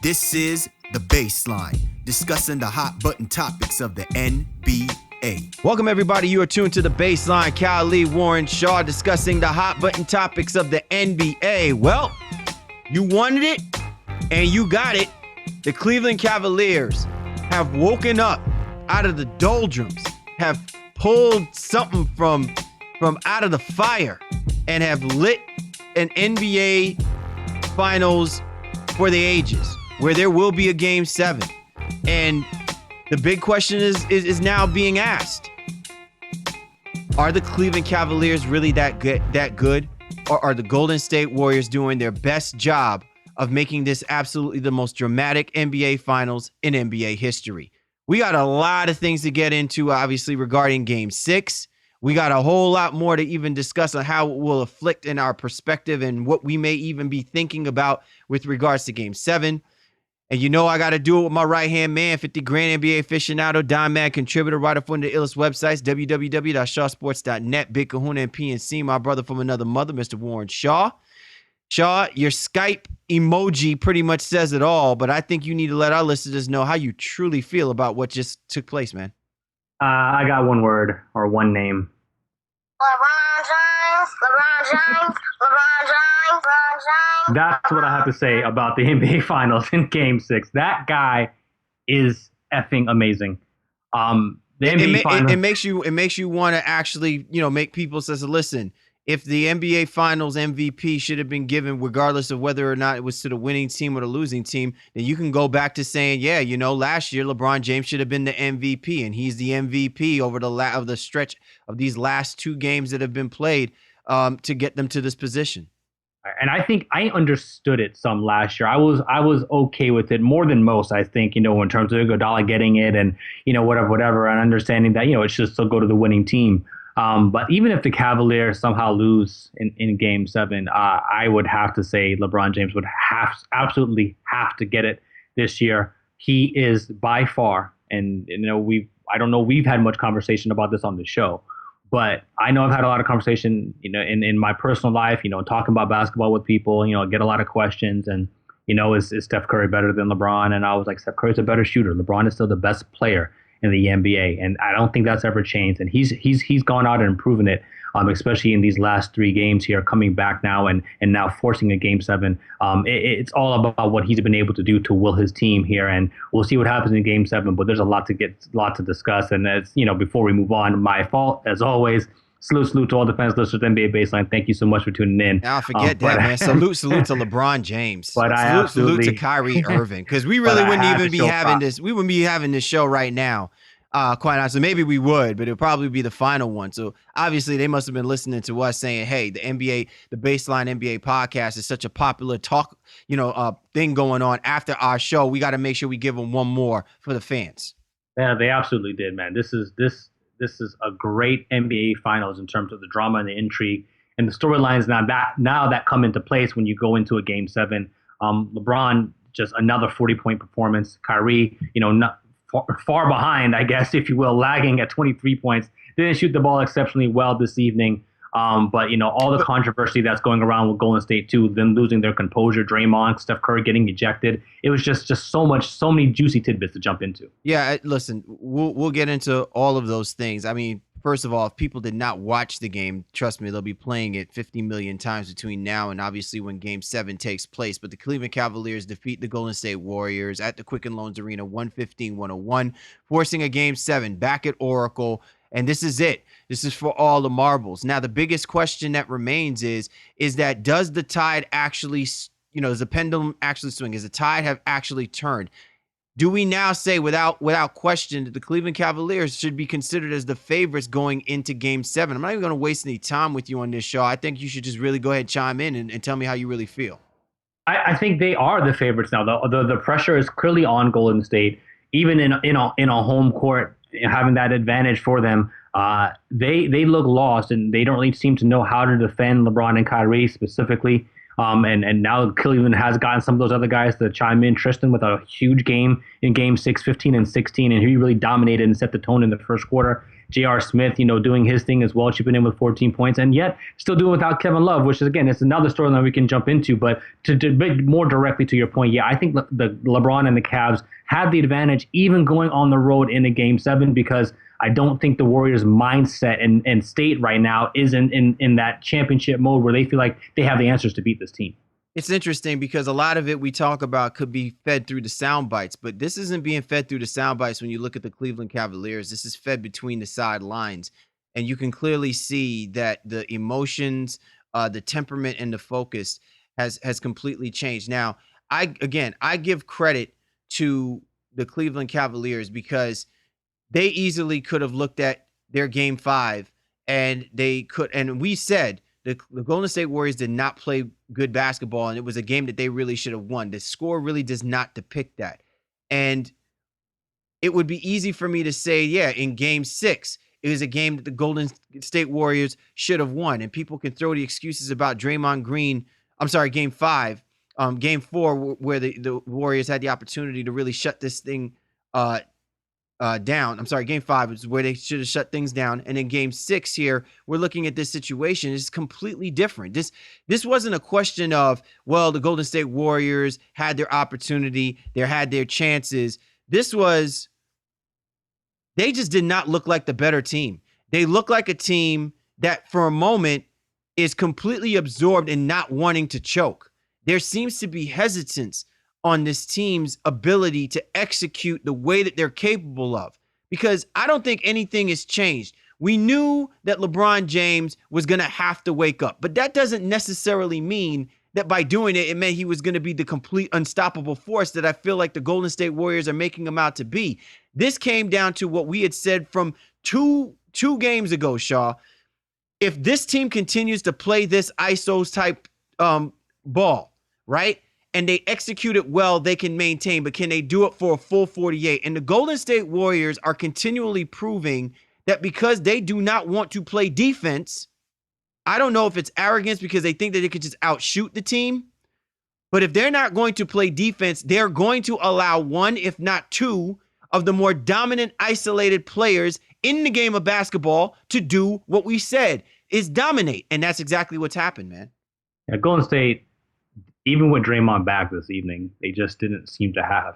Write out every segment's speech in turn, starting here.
This is The Baseline, discussing the hot button topics of the NBA. Welcome, everybody. You are tuned to The Baseline. Cal Lee, Warren Shaw, discussing the hot button topics of the NBA. Well, you wanted it, and you got it. The Cleveland Cavaliers have woken up out of the doldrums, have pulled something from out of the fire, and have lit an NBA Finals for the ages, where there will be a Game 7. And the big question is now being asked. Are the Cleveland Cavaliers really that good? Or are the Golden State Warriors doing their best job of making this absolutely the most dramatic NBA Finals in NBA history? We got a lot of things to get into, obviously, regarding Game 6. We got a whole lot more to even discuss on how it will afflict in our perspective and what we may even be thinking about with regards to Game 7. And you know I got to do it with my right-hand man, 50 grand NBA aficionado, Don Mad contributor, writer for one of the illest websites, www.shawsports.net, Big Kahuna and PNC, my brother from another mother, Mr. Warren Shaw. Shaw, your Skype emoji pretty much says it all, but I think you need to let our listeners know how you truly feel about what just took place, man. I got one word or one name. LeBron James. That's what I have to say about the NBA Finals in Game 6. That guy is effing amazing. The NBA Finals, it makes you want to actually, make people say, listen, if the NBA Finals MVP should have been given, regardless of whether or not it was to the winning team or the losing team, then you can go back to saying, yeah, last year LeBron James should have been the MVP, and he's the MVP over the stretch of these last two games that have been played to get them to this position. And I think I understood it some last year. I was okay with it more than most, I think, in terms of Iguodala getting it and, whatever, and understanding that, it should still go to the winning team. But even if the Cavaliers somehow lose in Game 7, I would have to say LeBron James would absolutely have to get it this year. He is by far, and I don't know we've had much conversation about this on the show, but I know I've had a lot of conversation, in my personal life, talking about basketball with people, get a lot of questions, and is Steph Curry better than LeBron? And I was like, Steph Curry's a better shooter. LeBron is still the best player in the NBA, and I don't think that's ever changed. And he's gone out and proven it, especially in these last three games here, coming back now and now forcing a Game 7. It's all about what he's been able to do to will his team here, and we'll see what happens in Game 7. But there's a lot to discuss, and as before we move on, my fault as always. Salute to all the fans listeners to NBA Baseline. Thank you so much for tuning in. Now forget that, man. Salute to LeBron James. But salute to Kyrie Irving, because we really wouldn't even be having this. We wouldn't be having this show right now. Quite honestly, maybe we would, but it'll probably be the final one. So obviously, they must have been listening to us saying, "Hey, the Baseline NBA podcast is such a popular talk, thing going on after our show. We got to make sure we give them one more for the fans." Yeah, they absolutely did, man. This is a great NBA Finals in terms of the drama and the intrigue and the storylines now that come into place when you go into a Game 7. LeBron, just another 40-point performance. Kyrie, not far behind, I guess, if you will, lagging at 23 points. Didn't shoot the ball exceptionally well this evening. But all the controversy that's going around with Golden State too, them losing their composure, Draymond, Steph Curry getting ejected. It was just so many juicy tidbits to jump into. Yeah, listen, we'll get into all of those things. I mean, first of all, if people did not watch the game, trust me, they'll be playing it 50 million times between now and obviously when Game 7 takes place. But the Cleveland Cavaliers defeat the Golden State Warriors at the Quicken Loans Arena 115-101, forcing a Game 7 back at Oracle. And this is it. This is for all the marbles. Now, the biggest question that remains is that does the tide actually, does the pendulum actually swing? Does the tide have actually turned? Do we now say without question that the Cleveland Cavaliers should be considered as the favorites going into Game 7? I'm not even going to waste any time with you on this show. I think you should just really go ahead and chime in and tell me how you really feel. I think they are the favorites now. The pressure is clearly on Golden State, even in a home court, having that advantage for them. They look lost, and they don't really seem to know how to defend LeBron and Kyrie specifically. And now Cleveland has gotten some of those other guys to chime in. Tristan with a huge game in Game 6, 15 and 16, and he really dominated and set the tone in the first quarter. J.R. Smith, doing his thing as well, chipping in with 14 points, and yet still doing without Kevin Love, which is, again, it's another storyline we can jump into. But to more directly to your point, yeah, I think the LeBron and the Cavs have the advantage even going on the road in a Game 7, because I don't think the Warriors' mindset and state right now is in that championship mode where they feel like they have the answers to beat this team. It's interesting because a lot of it we talk about could be fed through the sound bites, but this isn't being fed through the sound bites when you look at the Cleveland Cavaliers. This is fed between the sidelines, and you can clearly see that the emotions, the temperament, and the focus has completely changed. Now, I give credit to the Cleveland Cavaliers because they easily could have looked at their Game 5 and we said the Golden State Warriors did not play good basketball, and it was a game that they really should have won. The score really does not depict that. And it would be easy for me to say, yeah, in Game 6, it was a game that the Golden State Warriors should have won. And people can throw the excuses about Draymond Green. I'm sorry, Game 5. Game 4, where the Warriors had the opportunity to really shut this thing down. I'm sorry, Game 5 is where they should have shut things down. And in Game 6 here, we're looking at this situation. It's completely different. This wasn't a question of, well, the Golden State Warriors had their opportunity, they had their chances. This was, they just did not look like the better team. They look like a team that for a moment is completely absorbed in not wanting to choke. There seems to be hesitance on this team's ability to execute the way that they're capable of, because I don't think anything has changed. We knew that LeBron James was going to have to wake up, but that doesn't necessarily mean that by doing it, it meant he was going to be the complete unstoppable force that I feel like the Golden State Warriors are making him out to be. This came down to what we had said from two games ago, Shaw. If this team continues to play this ISOs type ball, right, and they execute it well, they can maintain, but can they do it for a full 48? And the Golden State Warriors are continually proving that because they do not want to play defense, I don't know if it's arrogance because they think that they could just outshoot the team, but if they're not going to play defense, they're going to allow one, if not two, of the more dominant, isolated players in the game of basketball to do what we said is dominate. And that's exactly what's happened, man. Yeah, Golden State, even with Draymond back this evening, they just didn't seem to have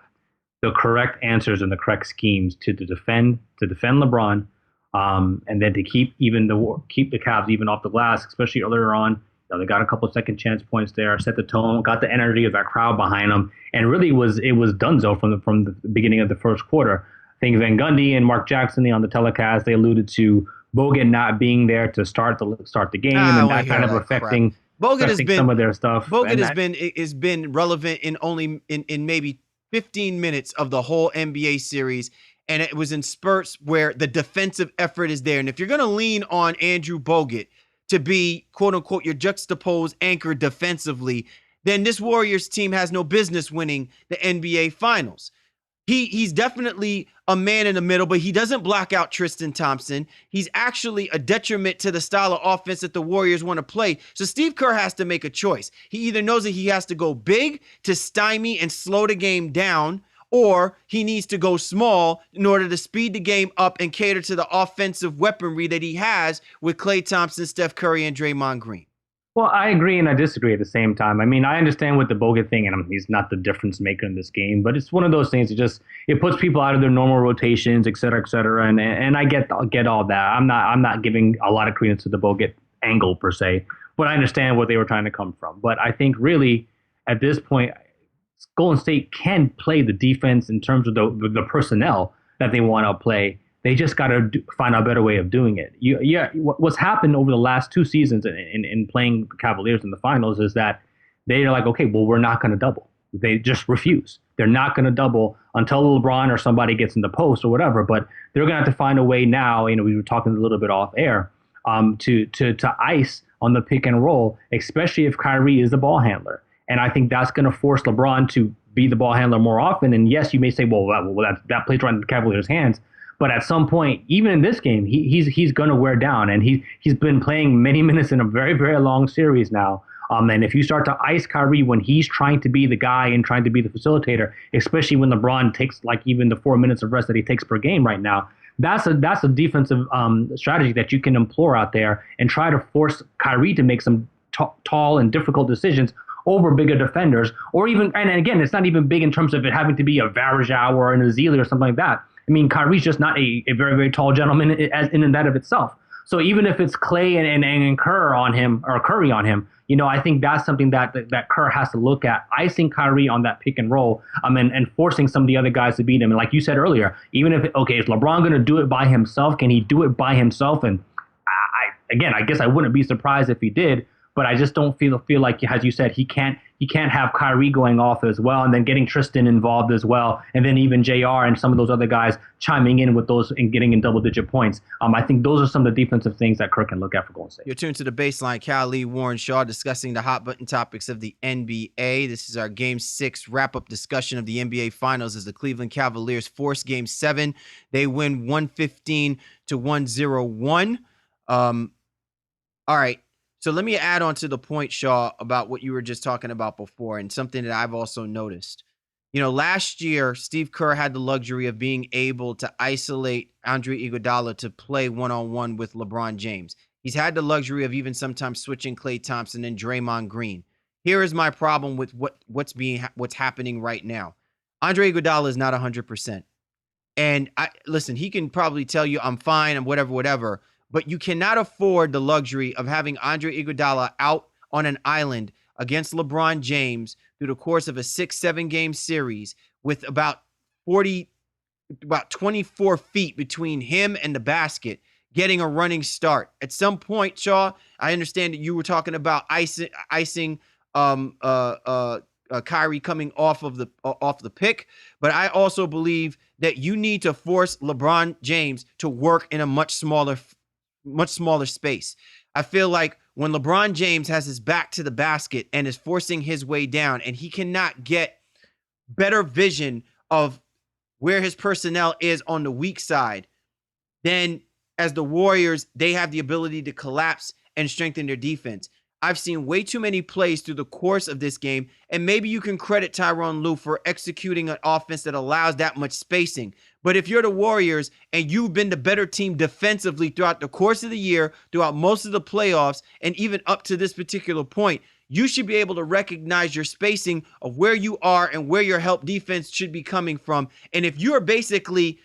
the correct answers and the correct schemes to defend LeBron, and then to keep the Cavs even off the glass, especially earlier on. They got a couple of second chance points there, set the tone, got the energy of that crowd behind them, and really it was donezo from the beginning of the first quarter. I think Van Gundy and Mark Jackson on the telecast, they alluded to Bogut not being there to start the game, and that kind of affecting. Bogut has been some of their stuff. Bogut has been relevant in maybe 15 minutes of the whole NBA series, and it was in spurts where the defensive effort is there. And if you're going to lean on Andrew Bogut to be quote unquote your juxtaposed anchor defensively, then this Warriors team has no business winning the NBA Finals. He's definitely a man in the middle, but he doesn't block out Tristan Thompson. He's actually a detriment to the style of offense that the Warriors want to play. So Steve Kerr has to make a choice. He either knows that he has to go big to stymie and slow the game down, or he needs to go small in order to speed the game up and cater to the offensive weaponry that he has with Klay Thompson, Steph Curry, and Draymond Green. Well, I agree and I disagree at the same time. I mean, I understand with the Bogut thing, and he's not the difference maker in this game, but it's one of those things that it puts people out of their normal rotations, et cetera, and I get all that. I'm not giving a lot of credence to the Bogut angle per se, but I understand what they were trying to come from. But I think really at this point, Golden State can play the defense in terms of the personnel that they want to play. They just got to find a better way of doing it. What's happened over the last two seasons in playing the Cavaliers in the finals is that they're like, okay, well, we're not going to double. They just refuse. They're not going to double until LeBron or somebody gets in the post or whatever. But they're going to have to find a way now. We were talking a little bit off air to ice on the pick and roll, especially if Kyrie is the ball handler. And I think that's going to force LeBron to be the ball handler more often. And yes, you may say, well, that plays right in the Cavaliers' hands. But at some point, even in this game, he's going to wear down, and he's been playing many minutes in a very, very long series now. And if you start to ice Kyrie when he's trying to be the guy and trying to be the facilitator, especially when LeBron takes like even the 4 minutes of rest that he takes per game right now, that's a defensive strategy that you can employ out there and try to force Kyrie to make some tall and difficult decisions over bigger defenders, or even, and again, it's not even big in terms of it having to be a Varejao or an Azili or something like that. I mean, Kyrie's just not a very, very tall gentleman as in and that of itself. So even if it's Clay and Kerr on him, or Curry on him, I think that's something that Kerr has to look at, icing Kyrie on that pick and roll, and forcing some of the other guys to beat him. And like you said earlier, even if, okay, is LeBron going to do it by himself? Can he do it by himself? And I guess I wouldn't be surprised if he did, but I just don't feel like, as you said, he can't have Kyrie going off as well, and then getting Tristan involved as well, and then even JR and some of those other guys chiming in with those and getting in double-digit points. I think those are some of the defensive things that Kirk can look at for Golden State. You're tuned to the Baseline. Cali, Warren Shaw, discussing the hot button topics of the NBA. This is our Game 6 wrap-up discussion of the NBA Finals as the Cleveland Cavaliers force Game 7. They win 115-101. All right. So let me add on to the point, Shaw, about what you were just talking about before, and something that I've also noticed. Last year, Steve Kerr had the luxury of being able to isolate Andre Iguodala to play one-on-one with LeBron James. He's had the luxury of even sometimes switching Klay Thompson and Draymond Green. Here is my problem with what's happening right now. Andre Iguodala is not 100%. And listen, he can probably tell you I'm fine and whatever. But you cannot afford the luxury of having Andre Iguodala out on an island against LeBron James through the course of a 6-7 game series with about 24 feet between him and the basket, getting a running start. At some point, Shaw, I understand that you were talking about icing Kyrie coming off the pick, but I also believe that you need to force LeBron James to work in a much smaller space. I feel like when LeBron James has his back to the basket and is forcing his way down, and he cannot get better vision of where his personnel is on the weak side, then as the Warriors, they have the ability to collapse and strengthen their defense. I've seen way too many plays through the course of this game, and maybe you can credit Tyronn Lue for executing an offense that allows that much spacing. But if you're the Warriors and you've been the better team defensively throughout the course of the year, throughout most of the playoffs, and even up to this particular point, you should be able to recognize your spacing of where you are and where your help defense should be coming from. And if LeBron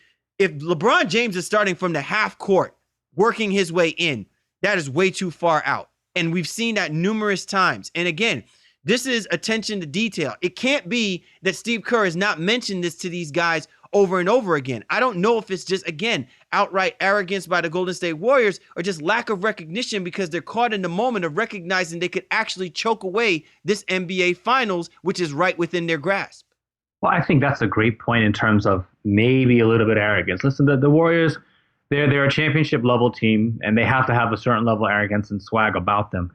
James is starting from the half court, working his way in, that is way too far out. And we've seen that numerous times. And again, this is attention to detail. It can't be that Steve Kerr has not mentioned this to these guys over and over again. I don't know if it's just, again, outright arrogance by the Golden State Warriors or just lack of recognition because they're caught in the moment of recognizing they could actually choke away this NBA Finals, which is right within their grasp. Well, I think that's a great point in terms of maybe a little bit of arrogance. Listen, the Warriors, they're a championship level team, and they have to have a certain level of arrogance and swag about them.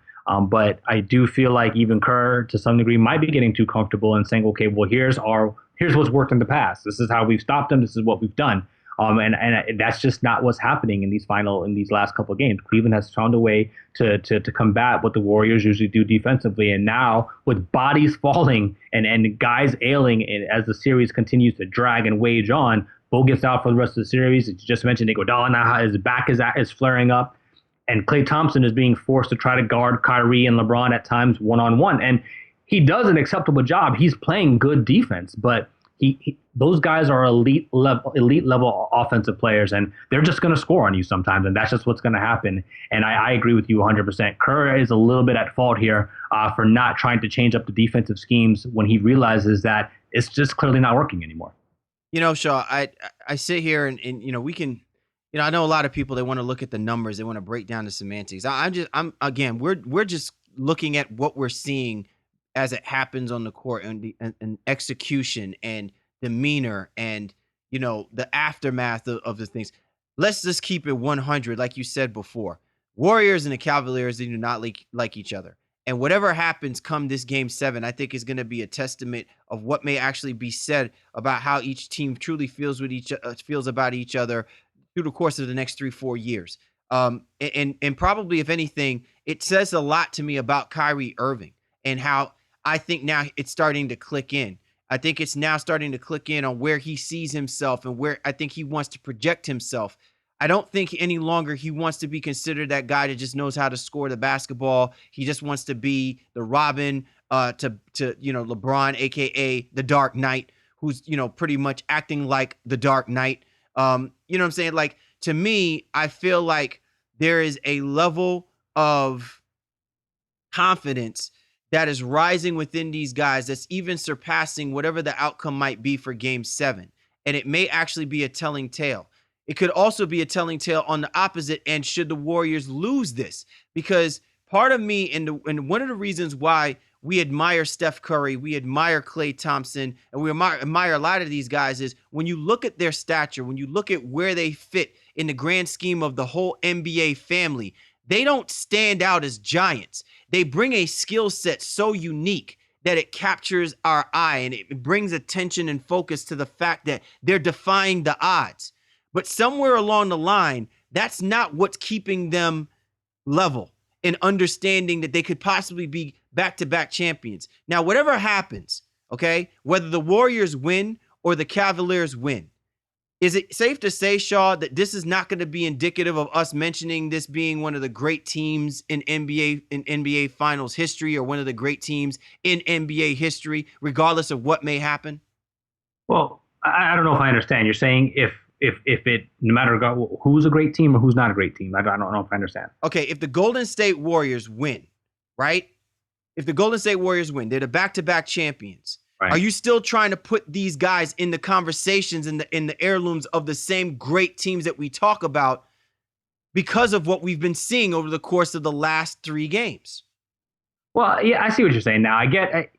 But I do feel like even Kerr, to some degree, might be getting too comfortable and saying, okay, well, here's what's worked in the past. This is how we've stopped them. This is what we've done. And that's just not what's happening in these last couple of games. Cleveland has found a way to combat what the Warriors usually do defensively. And now with bodies falling and guys ailing as the series continues to drag and wage on, Bo gets out for the rest of the series. As you just mentioned, Iguodala now his back is flaring up. And Klay Thompson is being forced to try to guard Kyrie and LeBron at times one-on-one. And he does an acceptable job. He's playing good defense, but those guys are elite level offensive players, and they're just going to score on you sometimes, and that's just what's going to happen. And I agree with you 100%. Kerr is a little bit at fault here for not trying to change up the defensive schemes when he realizes that it's just clearly not working anymore. Shaw, I sit here and we can, I know a lot of people, they want to look at the numbers, they want to break down the semantics. We're just looking at what we're seeing as it happens on the court and execution and demeanor and, the aftermath of the things. Let's just keep it 100. Like you said before, Warriors and the Cavaliers, they do not like each other. And whatever happens come this Game 7, I think is going to be a testament of what may actually be said about how each team truly feels about each other through the course of the next 3-4 years. And probably, if anything, it says a lot to me about Kyrie Irving and how I think now it's starting to click in. I think it's now starting to click in on where he sees himself and where I think he wants to project himself. I don't think any longer he wants to be considered that guy that just knows how to score the basketball. He just wants to be the Robin to LeBron, aka the Dark Knight, who's pretty much acting like the Dark Knight. You know what I'm saying? Like, to me, I feel like there is a level of confidence that is rising within these guys that's even surpassing whatever the outcome might be for game 7. And it may actually be a telling tale. It could also be a telling tale on the opposite end should the Warriors lose this, because part of me and one of the reasons why we admire Steph Curry, we admire Klay Thompson, and we admire a lot of these guys is when you look at their stature, when you look at where they fit in the grand scheme of the whole NBA family, they don't stand out as giants. They bring a skill set so unique that it captures our eye and it brings attention and focus to the fact that they're defying the odds. But somewhere along the line, that's not what's keeping them level and understanding that they could possibly be back-to-back champions. Now, whatever happens, okay, whether the Warriors win or the Cavaliers win, is it safe to say, Shaw, that this is not going to be indicative of us mentioning this being one of the great teams in NBA Finals history or one of the great teams in NBA history, regardless of what may happen? Well, I don't know if I understand. You're saying if it, no matter who's a great team or who's not a great team, I don't know if I understand. Okay, if the Golden State Warriors win, right? If the Golden State Warriors win, they're the back-to-back champions. Right. Are you still trying to put these guys in the conversations in the heirlooms of the same great teams that we talk about because of what we've been seeing over the course of the last 3 games? Well, yeah, I see what you're saying now. I get,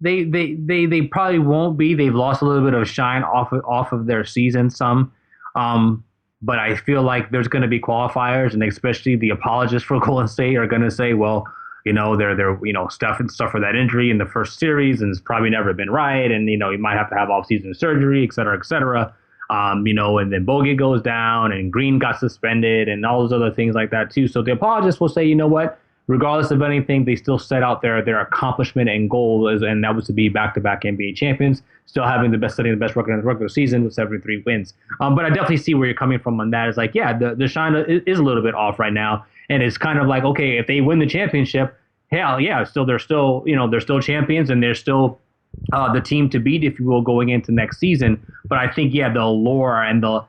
they probably won't be. They've lost a little bit of shine off of their season some. But I feel like there's going to be qualifiers, and especially the apologists for Golden State are going to say, well, they're stuff for that injury in the first series, and it's probably never been right, and you might have to have off-season surgery, et cetera, et cetera. And then Bogut goes down, and Green got suspended, and all those other things like that too. So the apologists will say, you know what? Regardless of anything, they still set out their accomplishment and goal, and that was to be back-to-back NBA champions, still having the best record in the regular season with 73 wins. But I definitely see where you're coming from on that. It's like, yeah, the shine is a little bit off right now. And it's kind of like, okay, if they win the championship, hell yeah, they're still champions, and they're still the team to beat, if you will, going into next season. But I think, yeah, the allure and the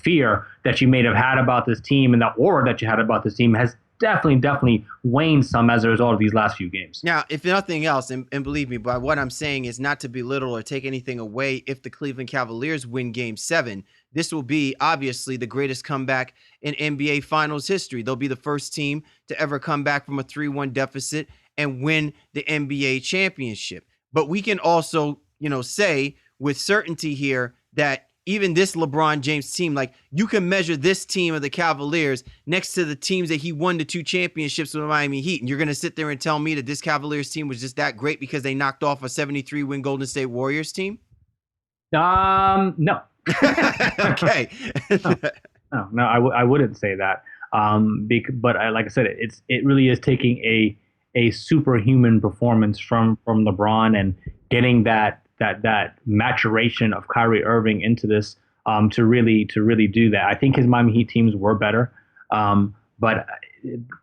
fear that you may have had about this team and the aura that you had about this team has definitely waned some as a result of these last few games. Now, if nothing else, and believe me, but what I'm saying is not to belittle or take anything away if the Cleveland Cavaliers win Game 7. This will be obviously the greatest comeback in NBA Finals history. They'll be the first team to ever come back from a 3-1 deficit and win the NBA championship. But we can also, say with certainty here that even this LeBron James team, like, you can measure this team of the Cavaliers next to the teams that he won the 2 championships with the Miami Heat. And you're going to sit there and tell me that this Cavaliers team was just that great because they knocked off a 73-win Golden State Warriors team? No. Okay. No, I wouldn't say that. But like I said, it really is taking a superhuman performance from LeBron and getting that maturation of Kyrie Irving into this to really do that. I think his Miami Heat teams were better, but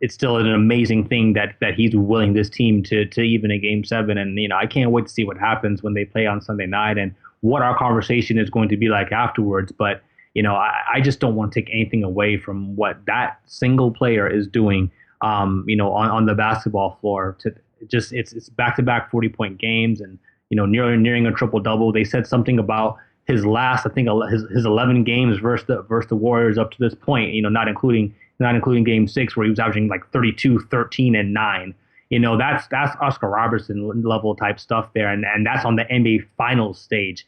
it's still an amazing thing that he's willing this team to even a Game 7. And I can't wait to see what happens when they play on Sunday night and what our conversation is going to be like afterwards. But I just don't want to take anything away from what that single player is doing. On the basketball floor, it's back-to-back 40-point games, and nearing a triple-double. They said something about his last, I think, his 11 games versus the Warriors up to this point. Not including Game 6 where he was averaging like 32, 13, and 9. That's Oscar Robertson level type stuff there, and that's on the NBA Finals stage.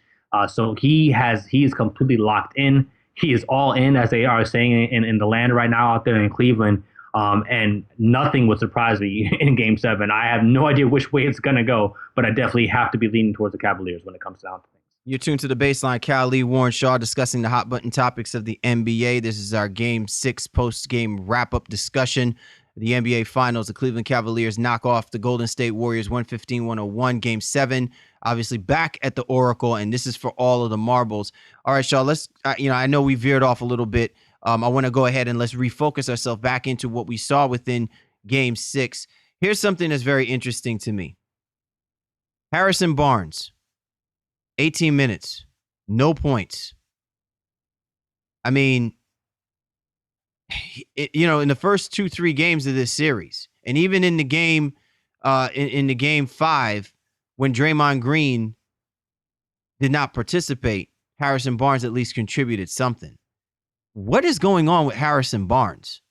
So he is completely locked in. He is all in, as they are saying in the land right now out there in Cleveland. And nothing would surprise me in Game 7. I have no idea which way it's going to go, but I definitely have to be leaning towards the Cavaliers when it comes down to things. You're tuned to The Baseline. Cal Lee, Warren Shaw, discussing the hot button topics of the NBA. This is our Game 6 post-game wrap-up discussion. the NBA Finals. The Cleveland Cavaliers knock off the Golden State Warriors 115-101, Game 7. Obviously back at the Oracle, and this is for all of the marbles. All right, Shaw, let's, I know we veered off a little bit. I want to go ahead and let's refocus ourselves back into what we saw within Game 6. Here's something that's very interesting to me. Harrison Barnes, 18 minutes, no points. I mean, in the first 2-3 games of this series, and even in the game, in the Game 5, when Draymond Green did not participate, Harrison Barnes at least contributed something. What is going on with Harrison Barnes?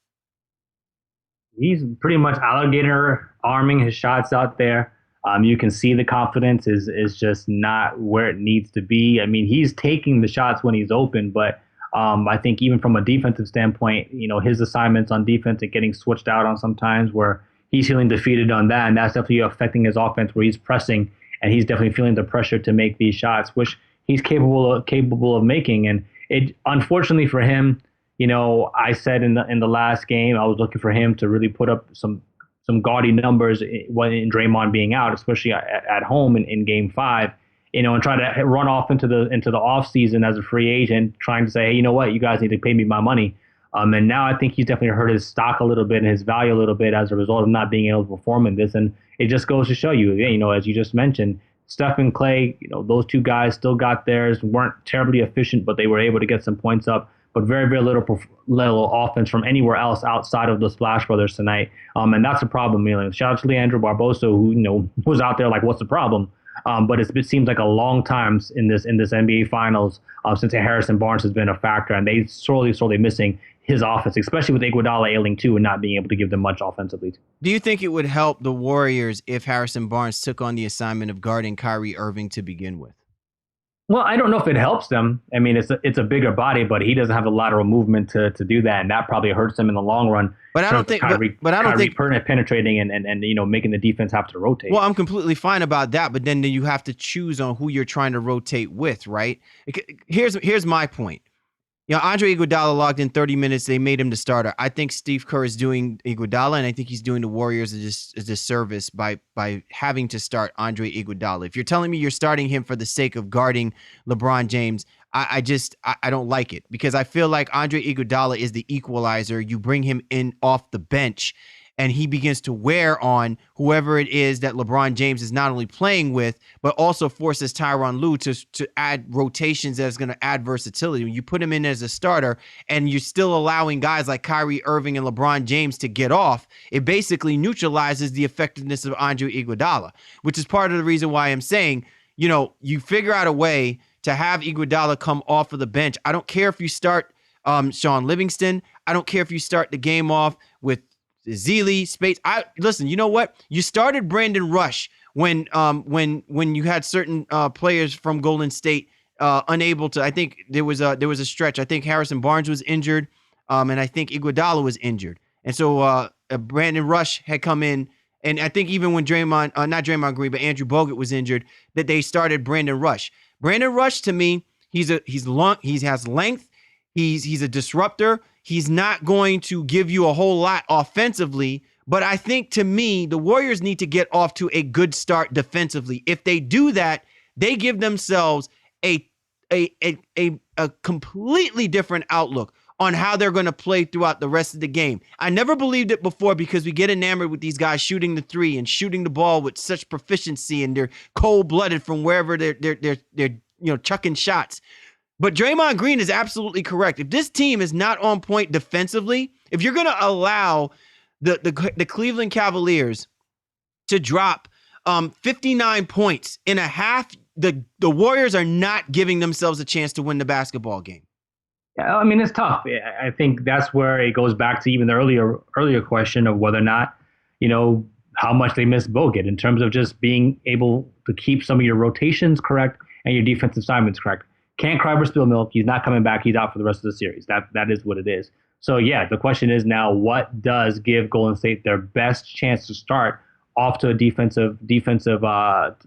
He's pretty much alligator arming his shots out there. You can see the confidence is just not where it needs to be. I mean, he's taking the shots when he's open, but I think even from a defensive standpoint, his assignments on defense are getting switched out on sometimes where he's feeling defeated on that, and that's definitely affecting his offense where he's pressing and he's definitely feeling the pressure to make these shots, which he's capable of making. And it, unfortunately for him, I said in the last game I was looking for him to really put up some gaudy numbers when in Draymond being out, especially at home in Game 5. And try to run off into the off season as a free agent, trying to say, hey, you know what, you guys need to pay me my money. And now I think he's definitely hurt his stock a little bit and his value a little bit as a result of not being able to perform in this. And it just goes to show you, as you just mentioned, Steph and Clay, those two guys still got theirs, weren't terribly efficient, but they were able to get some points up. But very, very little offense from anywhere else outside of the Splash Brothers tonight. And that's a problem. Shout out to Leandro Barbosa, who was out there like, what's the problem? But it seems like a long time in this NBA Finals since Harrison Barnes has been a factor, and they sorely missing his offense, especially with Iguodala ailing too and not being able to give them much offensively. Do you think it would help the Warriors if Harrison Barnes took on the assignment of guarding Kyrie Irving to begin with? Well, I don't know if it helps them. I mean, it's a bigger body, but he doesn't have the lateral movement to do that, and that probably hurts them in the long run. But I don't think, but I don't think penetrating and making the defense have to rotate. Well, I'm completely fine about that, but then you have to choose on who you're trying to rotate with, right? Here's my point. Andre Iguodala logged in 30 minutes. They made him the starter. I think Steve Kerr is doing Iguodala, and I think he's doing the Warriors a disservice by having to start Andre Iguodala. If you're telling me you're starting him for the sake of guarding LeBron James, I don't like it, because I feel like Andre Iguodala is the equalizer. You bring him in off the bench, and he begins to wear on whoever it is that LeBron James is not only playing with, but also forces Tyronn Lue to add rotations that's going to add versatility. When you put him in as a starter and you're still allowing guys like Kyrie Irving and LeBron James to get off, it basically neutralizes the effectiveness of Andre Iguodala, which is part of the reason why I'm saying, you figure out a way to have Iguodala come off of the bench. I don't care if you start Sean Livingston. I don't care if you start the game off with Zealy, Spates. Listen, you know what? You started Brandon Rush when you had certain players from Golden State unable to. I think there was a stretch. I think Harrison Barnes was injured, and I think Iguodala was injured, and so Brandon Rush had come in. And I think even when not Draymond Green, but Andrew Bogut was injured, that they started Brandon Rush. Brandon Rush, to me, he has length. He's a disruptor. He's not going to give you a whole lot offensively, but I think, to me, the Warriors need to get off to a good start defensively. If they do that, they give themselves a completely different outlook on how they're going to play throughout the rest of the game. I never believed it before, because we get enamored with these guys shooting the three and shooting the ball with such proficiency, and they're cold-blooded from wherever they're chucking shots. But Draymond Green is absolutely correct. If this team is not on point defensively, if you're going to allow the Cleveland Cavaliers to drop 59 points in a half, the Warriors are not giving themselves a chance to win the basketball game. Yeah, I mean, it's tough. I think that's where it goes back to even the earlier question of whether or not, how much they miss Bogut in terms of just being able to keep some of your rotations correct and your defensive assignments correct. Can't cry for spilled milk. He's not coming back. He's out for the rest of the series. That is what it is. So, yeah, the question is now, what does give Golden State their best chance to start off to a defensive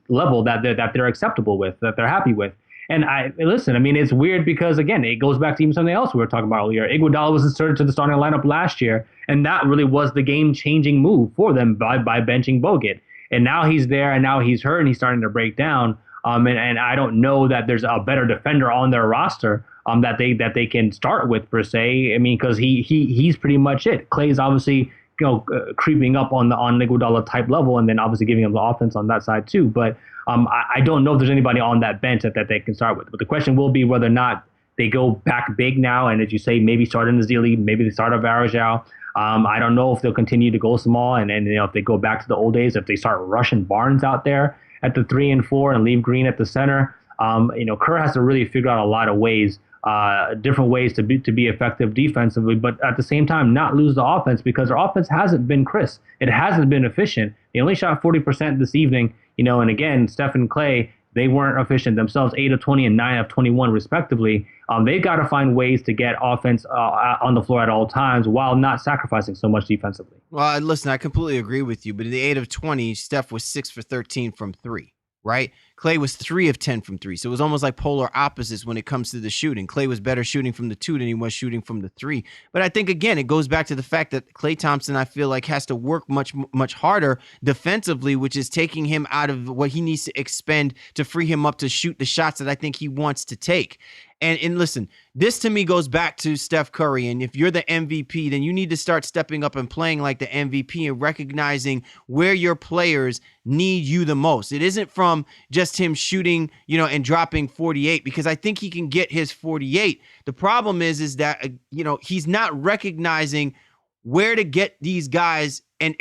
level that they're acceptable with, that they're happy with? And it's weird because, again, it goes back to even something else we were talking about earlier. Iguodala was inserted to the starting lineup last year, And that really was the game-changing move for them by benching Bogut. And now he's there, and now he's hurt, and he's starting to break down. And I don't know that there's a better defender on their roster that they can start with per se. I mean, because he's pretty much it. Clay's obviously creeping up on Iguodala type level, and then obviously giving him the offense on that side too. But I don't know if there's anybody on that bench that they can start with. But the question will be whether or not they go back big now, and as you say, maybe start in Ezeli, maybe they start a Varejao. I don't know if they'll continue to go small, and if they go back to the old days, if they start rushing Barnes out there at the 3 and 4 and leave Green at the center. Kerr has to really figure out a lot of ways, different ways to be effective defensively, but at the same time not lose the offense, because their offense hasn't been crisp. It hasn't been efficient. They only shot 40% this evening, and again, Steph and Clay, they weren't efficient themselves, 8 of 20 and 9 of 21 respectively. They've got to find ways to get offense on the floor at all times while not sacrificing so much defensively. Well, listen, I completely agree with you, but in the 8 of 20, Steph was 6 for 13 from 3. Right? Clay was 3 of 10 from 3. So it was almost like polar opposites when it comes to the shooting. Clay was better shooting from the 2 than he was shooting from the 3. But I think, again, it goes back to the fact that Klay Thompson, I feel like, has to work much, much harder defensively, which is taking him out of what he needs to expend to free him up to shoot the shots that I think he wants to take. And listen, this to me goes back to Steph Curry. And if you're the MVP, then you need to start stepping up and playing like the MVP and recognizing where your players need you the most. It isn't from just him shooting, and dropping 48, because I think he can get his 48. The problem is that, he's not recognizing where to get these guys. And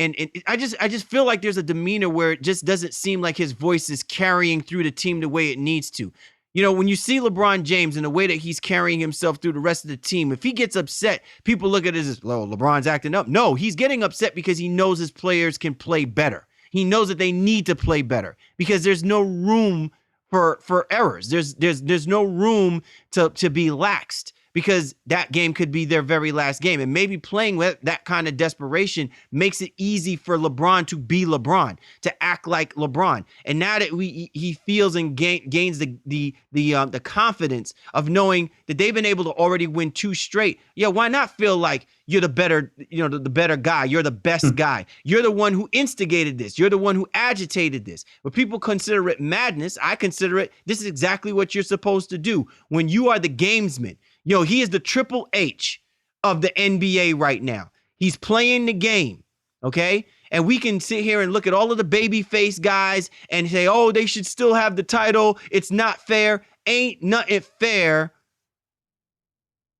I just feel like there's a demeanor where it just doesn't seem like his voice is carrying through the team the way it needs to. When you see LeBron James and the way that he's carrying himself through the rest of the team, if he gets upset, people look at it as, well, LeBron's acting up. No, he's getting upset because he knows his players can play better. He knows that they need to play better because there's no room for errors. There's no room to be laxed, because that game could be their very last game. And maybe playing with that kind of desperation makes it easy for LeBron to be LeBron, to act like LeBron. And now that he feels and gains the confidence of knowing that they've been able to already win 2 straight, why not feel like you're the better, the better guy. You're the best guy. You're the one who instigated this. You're the one who agitated this. But people consider it madness. I consider it, this is exactly what you're supposed to do when you are the gamesman. He is the Triple H of the NBA right now. He's playing the game, okay? And we can sit here and look at all of the babyface guys and say, oh, they should still have the title. It's not fair. Ain't nothing fair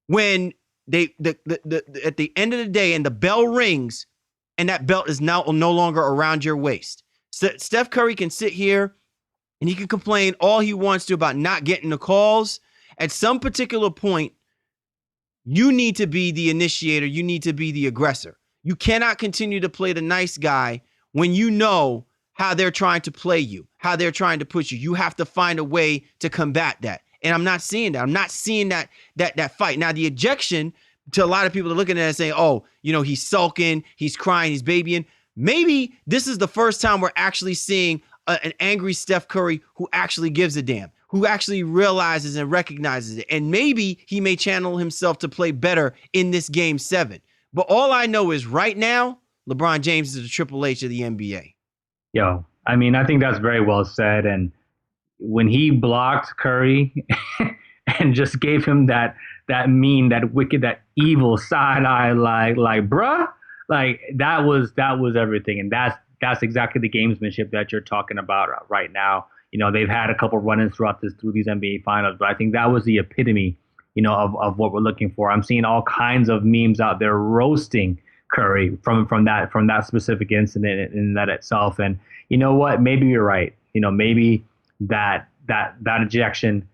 when at the end of the day and the bell rings and that belt is now no longer around your waist. Steph Curry can sit here and he can complain all he wants to about not getting the calls. At some particular point, you need to be the initiator. You need to be the aggressor. You cannot continue to play the nice guy when you know how they're trying to play you, how they're trying to push you. You have to find a way to combat that. And I'm not seeing that. I'm not seeing that fight. Now, the ejection, to a lot of people are looking at it and saying, oh, he's sulking, he's crying, he's babying. Maybe this is the first time we're actually seeing an angry Steph Curry who actually gives a damn, who actually realizes and recognizes it. And maybe he may channel himself to play better in this game 7. But all I know is right now, LeBron James is the Triple H of the NBA. I think that's very well said. And when he blocked Curry and just gave him that mean, that wicked, that evil side eye, like bruh, like that was everything. And that's exactly the gamesmanship that you're talking about right now. They've had a couple run-ins through these NBA finals, but I think that was the epitome, of what we're looking for. I'm seeing all kinds of memes out there roasting Curry from that specific incident in that itself. And you know what? Maybe you're right. Maybe that ejection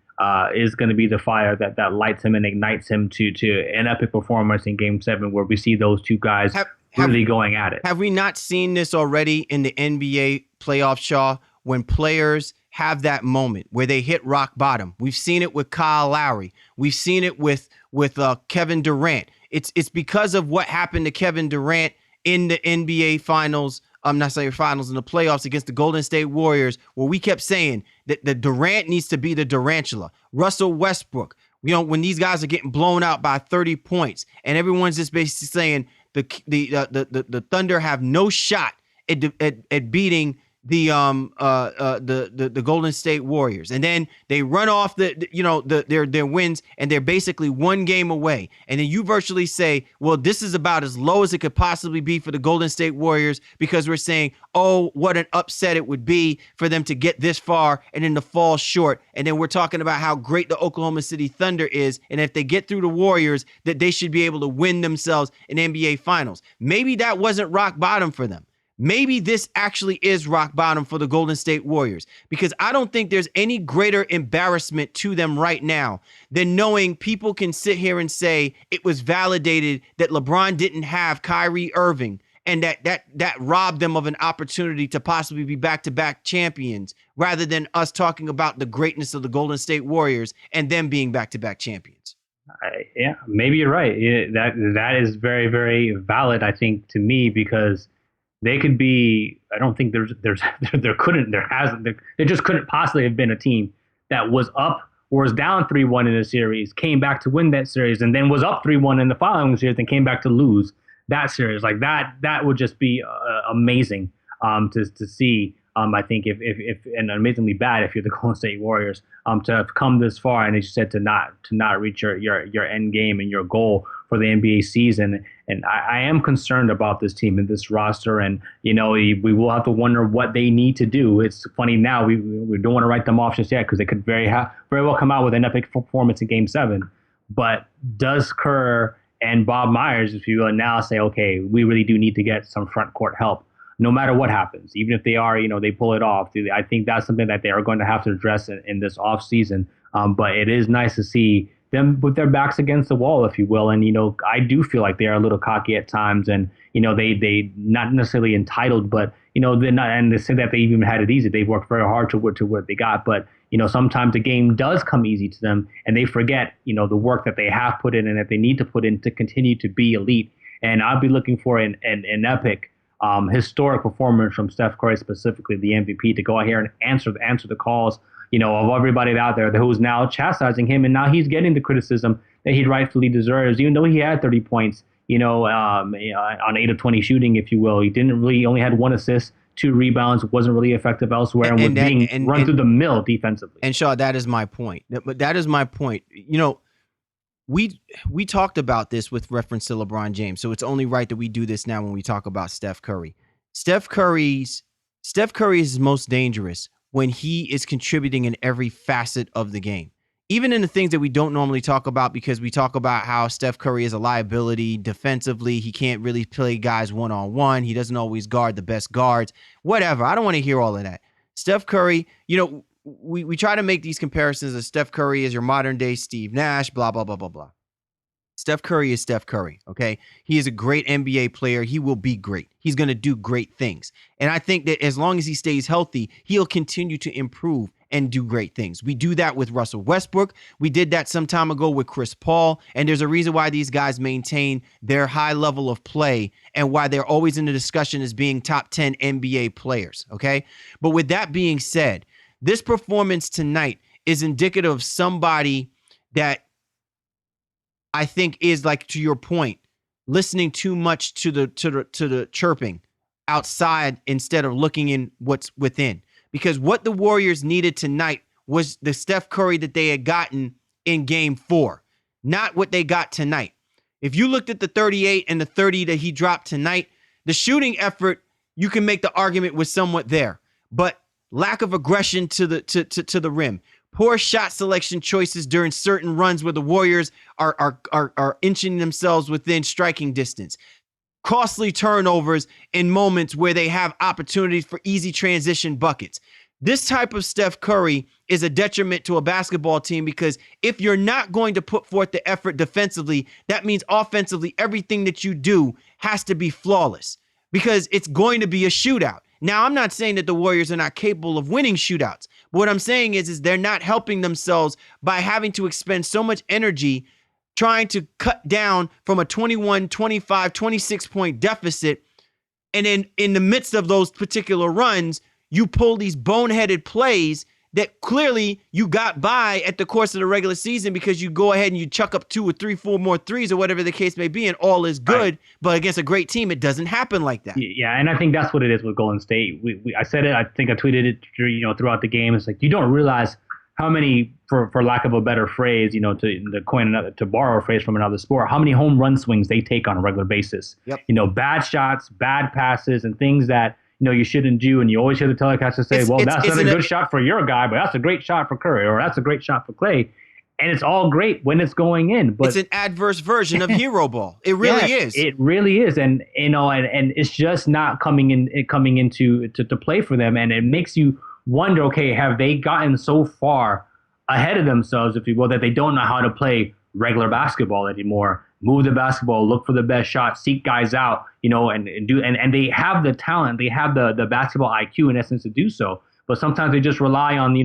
is going to be the fire that lights him and ignites him to an epic performance in Game 7, where we see those two guys really going at it. Have we not seen this already in the NBA playoffs, Shaw, when players have that moment where they hit rock bottom? We've seen it with Kyle Lowry. We've seen it with Kevin Durant. It's because of what happened to Kevin Durant in the NBA finals. Not saying finals, in the playoffs against the Golden State Warriors, where we kept saying that the Durant needs to be the Durantula. Russell Westbrook, when these guys are getting blown out by 30 points and everyone's just basically saying the Thunder have no shot at beating the Golden State Warriors, and then they run off their wins, and they're basically one game away, and then you virtually say, well, this is about as low as it could possibly be for the Golden State Warriors, because we're saying, oh, what an upset it would be for them to get this far and then to fall short, and then we're talking about how great the Oklahoma City Thunder is, and if they get through the Warriors, that they should be able to win themselves an NBA Finals. Maybe that wasn't rock bottom for them. Maybe this actually is rock bottom for the Golden State Warriors, because I don't think there's any greater embarrassment to them right now than knowing people can sit here and say it was validated that LeBron didn't have Kyrie Irving, and that robbed them of an opportunity to possibly be back-to-back champions, rather than us talking about the greatness of the Golden State Warriors and them being back-to-back champions. Yeah, maybe you're right. That is very, very valid, I think, to me, because they could be. I don't think there just couldn't possibly have been a team that was up or was down 3-1 in a series, came back to win that series, and then was up 3-1 in the following series, and came back to lose that series. Like that would just be amazing to see. I think if and amazingly bad if you're the Golden State Warriors to have come this far, and as you said, to not reach your end game and your goal for the NBA season. And I am concerned about this team and this roster, and we will have to wonder what they need to do. It's funny now, we don't want to write them off just yet, because they could very well come out with an epic performance in Game 7. But does Kerr and Bob Myers, if you will, now say, okay, we really do need to get some front court help, no matter what happens, even if they are, they pull it off. I think that's something that they are going to have to address in this off season. But it is nice to see them with their backs against the wall, if you will. And, I do feel like they are a little cocky at times, and, they not necessarily entitled, but, they're not, and they say that they even had it easy. They've worked very hard to what they got, but, sometimes the game does come easy to them, and they forget, the work that they have put in and that they need to put in to continue to be elite. And I'll be looking for an epic, historic performance from Steph Curry, specifically the MVP, to go out here and answer the calls, of everybody out there who's now chastising him, and now he's getting the criticism that he rightfully deserves, even though he had 30 points, on 8 of 20 shooting, if you will. He only had 1 assist, 2 rebounds, wasn't really effective elsewhere, and was being run through the mill defensively. And Shaw, that is my point. That is my point. We talked about this with reference to LeBron James, so it's only right that we do this now when we talk about Steph Curry. Steph Curry is most dangerous when he is contributing in every facet of the game, even in the things that we don't normally talk about, because we talk about how Steph Curry is a liability defensively. He can't really play guys one-on-one. He doesn't always guard the best guards, whatever. I don't want to hear all of that. Steph Curry, we try to make these comparisons of Steph Curry as your modern day Steve Nash, blah, blah, blah, blah, blah. Steph Curry is Steph Curry, okay? He is a great NBA player. He will be great. He's going to do great things. And I think that as long as he stays healthy, he'll continue to improve and do great things. We do that with Russell Westbrook. We did that some time ago with Chris Paul. And there's a reason why these guys maintain their high level of play and why they're always in the discussion as being top 10 NBA players, okay? But with that being said, this performance tonight is indicative of somebody that I think is, like, to your point, listening too much to the chirping outside instead of looking in what's within. Because what the Warriors needed tonight was the Steph Curry that they had gotten in Game 4, not what they got tonight. If you looked at the 38 and the 30 that he dropped tonight, the shooting effort, you can make the argument was somewhat there, but lack of aggression to the rim. Poor shot selection choices during certain runs where the Warriors are inching themselves within striking distance. Costly turnovers in moments where they have opportunities for easy transition buckets. This type of Steph Curry is a detriment to a basketball team, because if you're not going to put forth the effort defensively, that means offensively everything that you do has to be flawless, because it's going to be a shootout. Now, I'm not saying that the Warriors are not capable of winning shootouts. But what I'm saying is they're not helping themselves by having to expend so much energy trying to cut down from a 21, 25, 26-point deficit. And then in the midst of those particular runs, you pull these boneheaded plays that clearly you got by at the course of the regular season because you go ahead and you chuck up 2 or 3, 4 more threes or whatever the case may be, and all is good. Right. But against a great team, it doesn't happen like that. Yeah, and I think that's what it is with Golden State. I said it. I think I tweeted it, throughout the game. It's like you don't realize how many, for lack of a better phrase, to borrow a phrase from another sport, how many home run swings they take on a regular basis. Yep. Bad shots, bad passes, and things that you shouldn't do, and you always hear the telecaster say, that's not a good shot for your guy, but that's a great shot for Curry, or that's a great shot for Clay. And it's all great when it's going in. But it's an adverse version of hero ball. It really is. It really is. And and it's just not coming into play for them. And it makes you wonder, okay, have they gotten so far ahead of themselves, if you will, that they don't know how to play regular basketball anymore? Move the basketball, look for the best shot, seek guys out, and they have the talent, they have the basketball IQ in essence to do so. But sometimes they just rely on,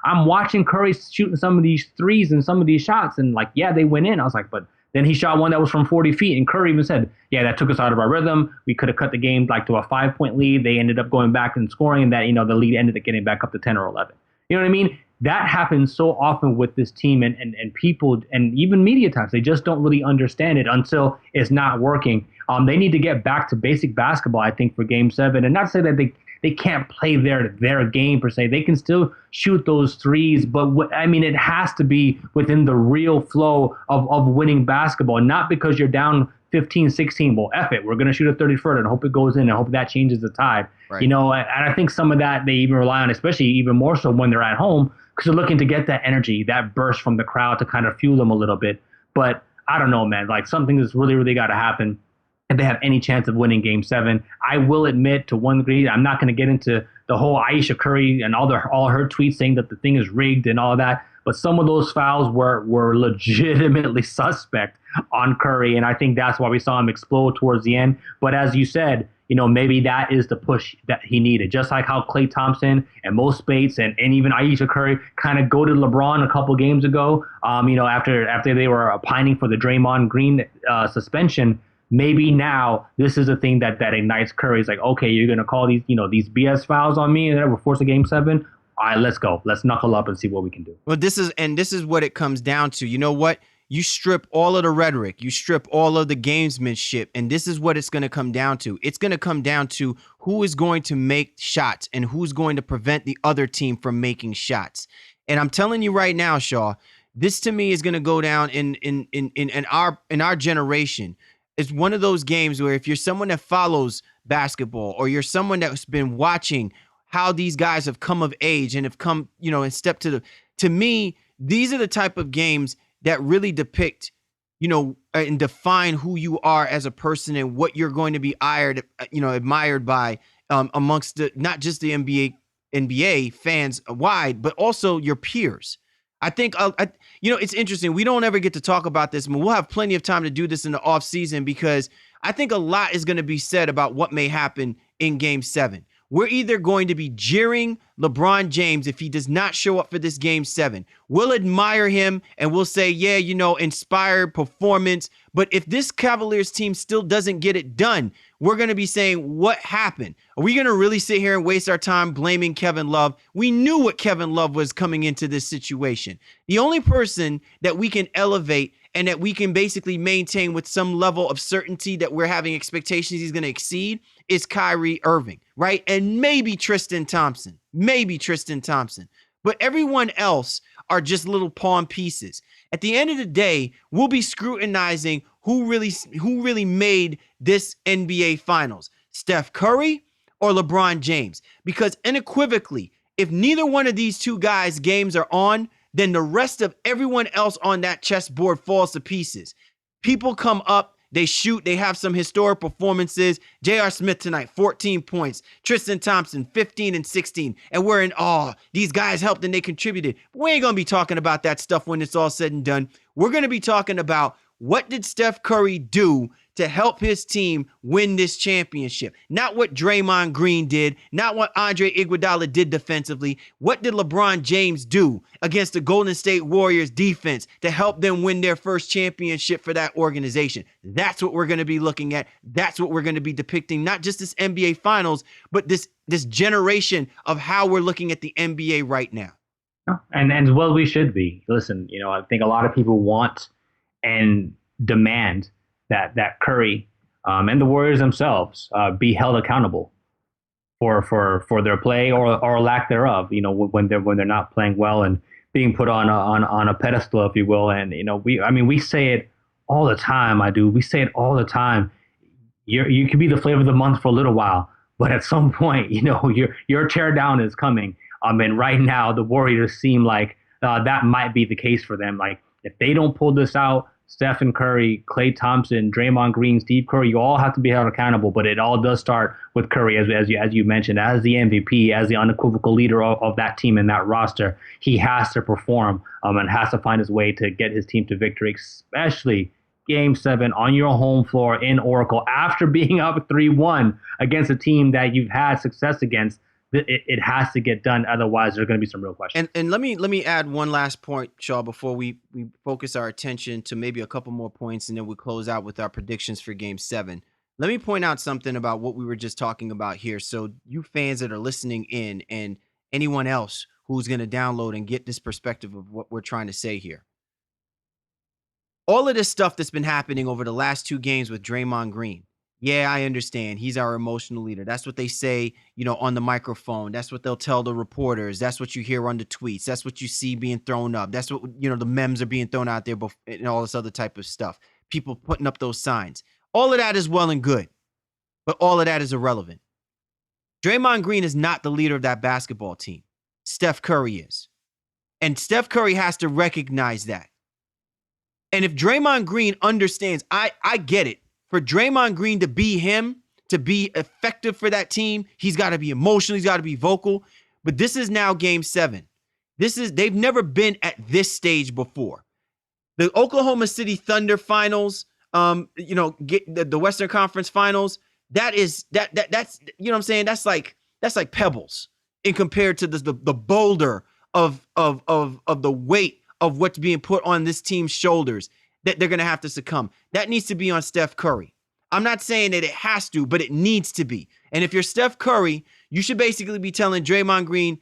I'm watching Curry shooting some of these threes and some of these shots, and they went in. I was like, but then he shot one that was from 40 feet, and Curry even said, that took us out of our rhythm. We could have cut the game to a 5-point lead. They ended up going back and scoring, and that, the lead ended up getting back up to 10 or 11. You know what I mean? That happens so often with this team, and people, and even media types, they just don't really understand it until it's not working. They need to get back to basic basketball, I think, for Game 7, and not to say that they can't play their game per se. They can still shoot those threes, but it has to be within the real flow of winning basketball, not because you're down 15, 16. Well, F it. We're going to shoot a 30-footer and hope it goes in and hope that changes the tide. Right. And I think some of that they even rely on, especially even more so when they're at home, because they're looking to get that energy, that burst from the crowd to kind of fuel them a little bit. But I don't know, man. Something that's really, really got to happen if they have any chance of winning Game 7. I will admit, to one degree, I'm not going to get into the whole Ayesha Curry and all her tweets saying that the thing is rigged and all that. But some of those fouls were legitimately suspect on Curry, and I think that's why we saw him explode towards the end. But as you said, maybe that is the push that he needed. Just like how Klay Thompson and Mo Spates and even Ayesha Curry kind of goaded LeBron a couple games ago, after they were pining for the Draymond Green suspension. Maybe now this is a thing that ignites Curry. It's like, okay, you're going to call these BS fouls on me and we're forced to Game 7. All right, let's go. Let's knuckle up and see what we can do. Well, this is what it comes down to. You know what? You strip all of the rhetoric, you strip all of the gamesmanship, and this is what it's going to come down to. It's going to come down to who is going to make shots and who's going to prevent the other team from making shots. And I'm telling you right now, Shaw, this to me is going to go down in our generation. It's one of those games where if you're someone that follows basketball, or you're someone that's been watching how these guys have come of age and have come, and stepped to me, these are the type of games that really depict, and define who you are as a person and what you're going to be admired by amongst not just the NBA fans wide, but also your peers. I think, it's interesting. We don't ever get to talk about this, but we'll have plenty of time to do this in the off season, because I think a lot is going to be said about what may happen in Game 7. We're either going to be jeering LeBron James if he does not show up for this Game 7. We'll admire him and we'll say, inspired performance. But if this Cavaliers team still doesn't get it done, we're going to be saying, what happened? Are we going to really sit here and waste our time blaming Kevin Love? We knew what Kevin Love was coming into this situation. The only person that we can elevate and that we can basically maintain with some level of certainty that we're having expectations he's going to exceed is Kyrie Irving, right? And maybe Tristan Thompson. But everyone else are just little pawn pieces. At the end of the day, we'll be scrutinizing who really made this NBA Finals, Steph Curry or LeBron James. Because unequivocally, if neither one of these two guys' games are on, then the rest of everyone else on that chessboard falls to pieces. People come up, they shoot, they have some historic performances. J.R. Smith tonight, 14 points. Tristan Thompson, 15 and 16. And we're in awe. These guys helped and they contributed. But we ain't going to be talking about that stuff when it's all said and done. We're going to be talking about what did Steph Curry do to help his team win this championship. Not what Draymond Green did, not what Andre Iguodala did defensively. What did LeBron James do against the Golden State Warriors defense to help them win their first championship for that organization? That's what we're going to be looking at. That's what we're going to be depicting, not just this NBA Finals, but this generation of how we're looking at the NBA right now. And well, we should be. Listen, I think a lot of people want and demand that Curry and the Warriors themselves be held accountable for their play or lack thereof. When they're not playing well and being put on a pedestal, if you will. And we say it all the time. We say it all the time. You could be the flavor of the month for a little while, but at some point, your tear down is coming. And right now, the Warriors seem like that might be the case for them. Like, if they don't pull this out, Stephen Curry, Klay Thompson, Draymond Green, Steve Kerr, you all have to be held accountable. But it all does start with Curry, as you mentioned, as the MVP, as the unequivocal leader of that team and that roster. He has to perform and has to find his way to get his team to victory, especially Game 7 on your home floor in Oracle after being up 3-1 against a team that you've had success against. It has to get done. Otherwise, there's going to be some real questions. And let me add one last point, Shaw, before we focus our attention to maybe a couple more points, and then we'll close out with our predictions for Game 7. Let me point out something about what we were just talking about here. So you fans that are listening in and anyone else who's going to download and get this perspective of what we're trying to say here. All of this stuff that's been happening over the last 2 games with Draymond Green. Yeah, I understand. He's our emotional leader. That's what they say, on the microphone. That's what they'll tell the reporters. That's what you hear on the tweets. That's what you see being thrown up. That's what, the memes are being thrown out there and all this other type of stuff. People putting up those signs. All of that is well and good, but all of that is irrelevant. Draymond Green is not the leader of that basketball team. Steph Curry is. And Steph Curry has to recognize that. And if Draymond Green understands, I get it. For Draymond Green to be him, to be effective for that team, he's got to be emotional. He's got to be vocal. But this is now Game 7. They've never been at this stage before. The Oklahoma City Thunder finals, the Western Conference finals, that's what I'm saying? That's like pebbles in compared to the boulder of the weight of what's being put on this team's shoulders that they're going to have to succumb. That needs to be on Steph Curry. I'm not saying that it has to, but it needs to be. And if you're Steph Curry, you should basically be telling Draymond Green,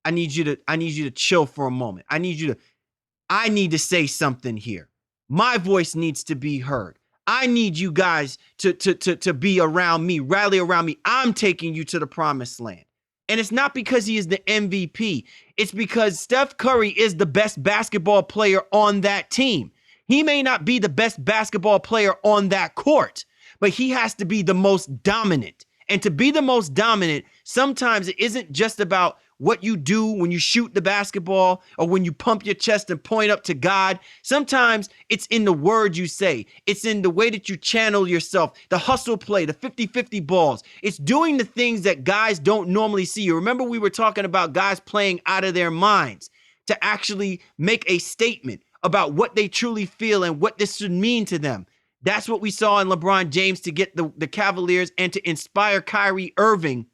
I need you to chill for a moment. I need to say something here. My voice needs to be heard. I need you guys to be around me, rally around me. I'm taking you to the promised land. And it's not because he is the MVP. It's because Steph Curry is the best basketball player on that team. He may not be the best basketball player on that court, but he has to be the most dominant. And to be the most dominant, sometimes it isn't just about what you do when you shoot the basketball or when you pump your chest and point up to God. Sometimes it's in the words you say. It's in the way that you channel yourself, the hustle play, the 50-50 balls. It's doing the things that guys don't normally see. You remember we were talking about guys playing out of their minds to actually make a statement about what they truly feel and what this should mean to them. That's what we saw in LeBron James to get the Cavaliers and to inspire Kyrie Irving.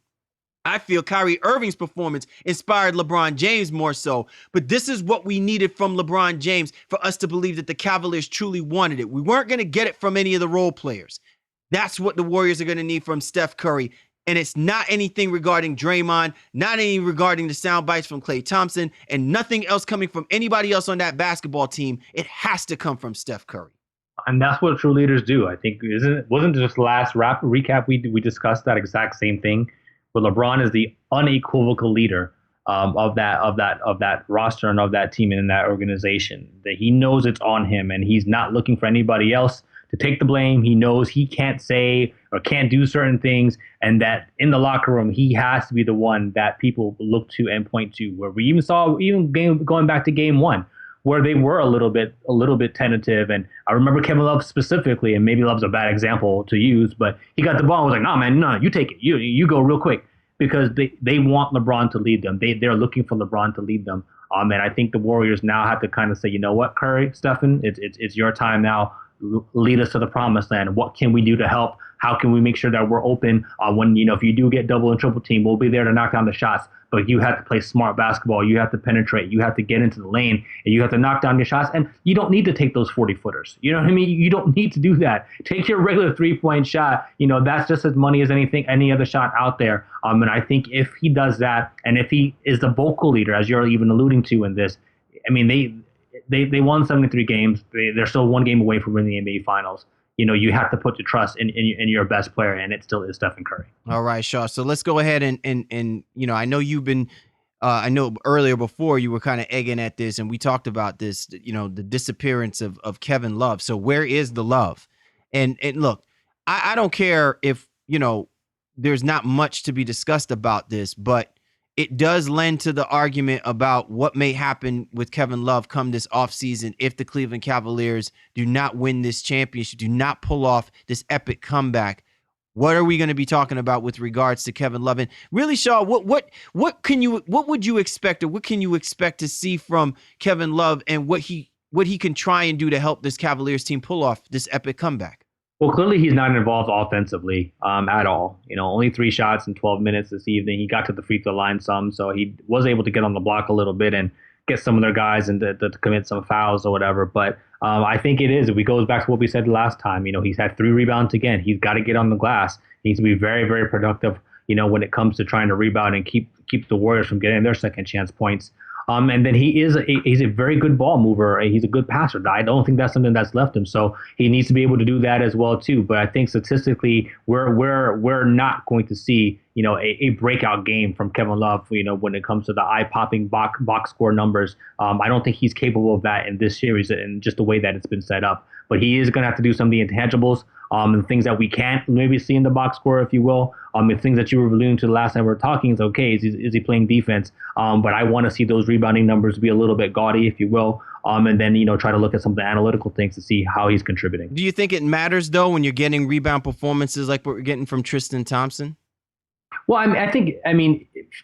I feel Kyrie Irving's performance inspired LeBron James more so. But this is what we needed from LeBron James for us to believe that the Cavaliers truly wanted it. We weren't going to get it from any of the role players. That's what the Warriors are going to need from Steph Curry. And it's not anything regarding Draymond, not any regarding the sound bites from Klay Thompson, and nothing else coming from anybody else on that basketball team. It has to come from Steph Curry. And that's what true leaders do. I think wasn't just the last recap we discussed that exact same thing, where LeBron is the unequivocal leader of that roster and of that team and in that organization. That he knows it's on him, and he's not looking for anybody else to take the blame. He knows he can't say or can't do certain things, and that in the locker room, he has to be the one that people look to and point to. Where we even saw going back to Game 1, where they were a little bit tentative. And I remember Kevin Love specifically, and maybe Love's a bad example to use, but he got the ball and was like, "No, man, no, you take it. You go real quick," because they want LeBron to lead them. They're looking for LeBron to lead them. And I think the Warriors now have to kind of say, you know what, Curry, Stephen, it's your time now. lead us to the promised land. What can we do to help? How can we make sure that we're open when, if you do get double and triple team, we'll be there to knock down the shots. But you have to play smart basketball. You have to penetrate. You have to get into the lane, and you have to knock down your shots. And you don't need to take those 40-footers. You know what I mean? You don't need to do that. Take your regular 3-point shot. That's just as money as any other shot out there. And I think if he does that, and if he is the vocal leader, as you're even alluding to in this, I mean, they won 73 games. They're still one game away from winning the NBA Finals. You have to put your trust in your best player, and it still is Stephen Curry. All right, Shaw. So let's go ahead and I know you've been, I know earlier before you were kind of egging at this, and we talked about this, the disappearance of Kevin Love. So where is the love? And look, I don't care if, there's not much to be discussed about this, but it does lend to the argument about what may happen with Kevin Love come this offseason if the Cleveland Cavaliers do not win this championship, do not pull off this epic comeback. What are we going to be talking about with regards to Kevin Love? And really, Shaw, what would you expect, or what can you expect to see from Kevin Love, and what he can try and do to help this Cavaliers team pull off this epic comeback? Well, clearly he's not involved offensively at all. Only 3 shots in 12 minutes this evening. He got to the free throw line some, so he was able to get on the block a little bit and get some of their guys and to commit some fouls or whatever. But I think it goes back to what we said last time. He's had 3 rebounds again. He's got to get on the glass. He needs to be very, very productive, when it comes to trying to rebound and keep the Warriors from getting their second chance points. And then he's a very good ball mover. He's a good passer. I don't think that's something that's left him. So he needs to be able to do that as well too. But I think statistically, we're not going to see a breakout game from Kevin Love. When it comes to the eye-popping box score numbers, I don't think he's capable of that in this series and just the way that it's been set up. But he is going to have to do some of the intangibles. And things that we can't maybe see in the box score, if you will. The things that you were alluding to the last time we were talking is okay. Is he playing defense? But I want to see those rebounding numbers be a little bit gaudy, if you will. And then, try to look at some of the analytical things to see how he's contributing. Do you think it matters, though, when you're getting rebound performances like what we're getting from Tristan Thompson? Well, I think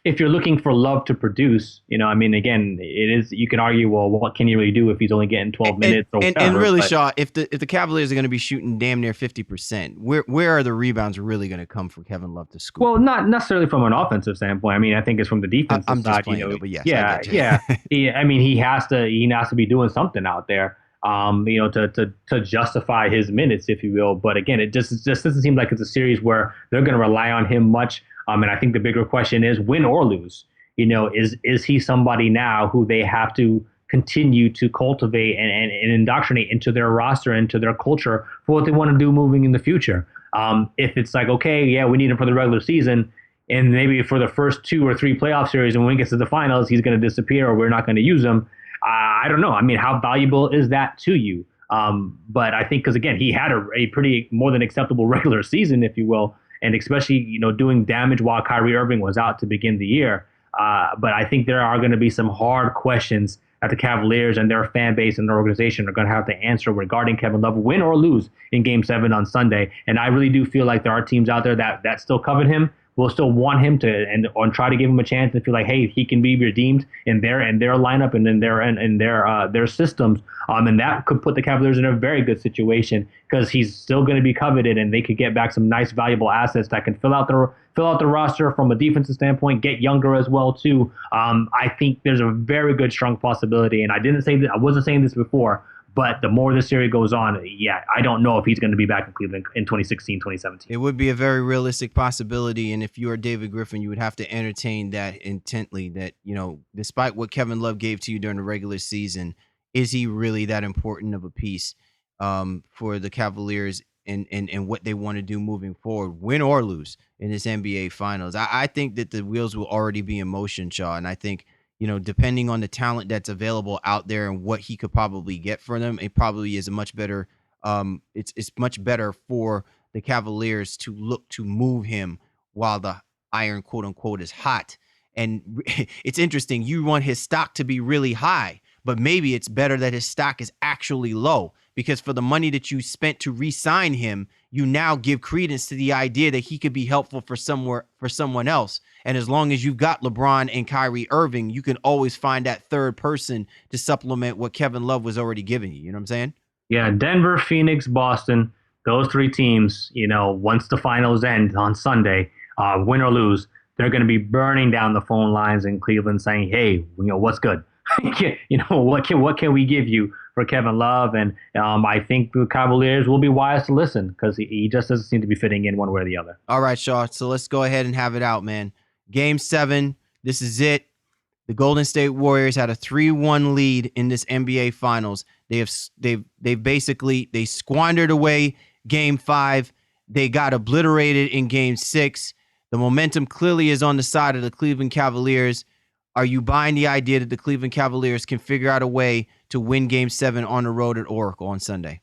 if you're looking for Love to produce, again, it is, you can argue, well, what can you really do if he's only getting 12 minutes or whatever? And really, Shaw, if the Cavaliers are going to be shooting damn near 50%, where are the rebounds really going to come for Kevin Love to score? Well, not necessarily from an offensive standpoint. I think it's from the defensive I'm side. Just playing, though, but yes, yeah. He has to be doing something out there. To justify his minutes, if you will. But again, it just doesn't seem like it's a series where they're going to rely on him much. And I think the bigger question is, win or lose, is he somebody now who they have to continue to cultivate and indoctrinate into their roster, into their culture for what they want to do moving in the future? If it's like, okay, yeah, we need him for the regular season, and maybe for the first 2 or 3 playoff series, and when he gets to the finals, he's going to disappear or we're not going to use him. I don't know. How valuable is that to you? But I think because, again, he had a pretty more than acceptable regular season, if you will, and especially, doing damage while Kyrie Irving was out to begin the year. But I think there are going to be some hard questions that the Cavaliers and their fan base and their organization are going to have to answer regarding Kevin Love, win or lose in Game 7 on Sunday. And I really do feel like there are teams out there that still covet him, will still want him to and try to give him a chance and feel like, hey, he can be redeemed in their lineup and in their systems. And that could put the Cavaliers in a very good situation because he's still going to be coveted, and they could get back some nice, valuable assets that can fill out the roster from a defensive standpoint, get younger as well too. I think there's a very good, strong possibility, and I wasn't saying this before, but the more this series goes on, I don't know if he's going to be back in Cleveland in 2016, 2017. It would be a very realistic possibility, and if you are David Griffin, you would have to entertain that intently, that, despite what Kevin Love gave to you during the regular season, is he really that important of a piece for the Cavaliers and what they want to do moving forward, win or lose in this NBA Finals? I think that the wheels will already be in motion, Shaw, and I think, depending on the talent that's available out there and what he could probably get for them, it probably is a much better. It's much better for the Cavaliers to look to move him while the iron, quote unquote, is hot. And it's interesting. You want his stock to be really high, but maybe it's better that his stock is actually low, because for the money that you spent to re-sign him, you now give credence to the idea that he could be helpful for someone else. And as long as you've got LeBron and Kyrie Irving, you can always find that third person to supplement what Kevin Love was already giving you. You know what I'm saying? Yeah, Denver, Phoenix, Boston, those three teams, once the finals end on Sunday, win or lose, they're going to be burning down the phone lines in Cleveland saying, "Hey, what's good? What can we give you for Kevin Love?" And I think the Cavaliers will be wise to listen because he just doesn't seem to be fitting in one way or the other. All right, Shaw. So let's go ahead and have it out, man. Game 7. This is it. The Golden State Warriors had a 3-1 lead in this NBA Finals. They've basically they squandered away Game 5. They got obliterated in Game 6. The momentum clearly is on the side of the Cleveland Cavaliers. Are you buying the idea that the Cleveland Cavaliers can figure out a way to win Game 7 on the road at Oracle on Sunday?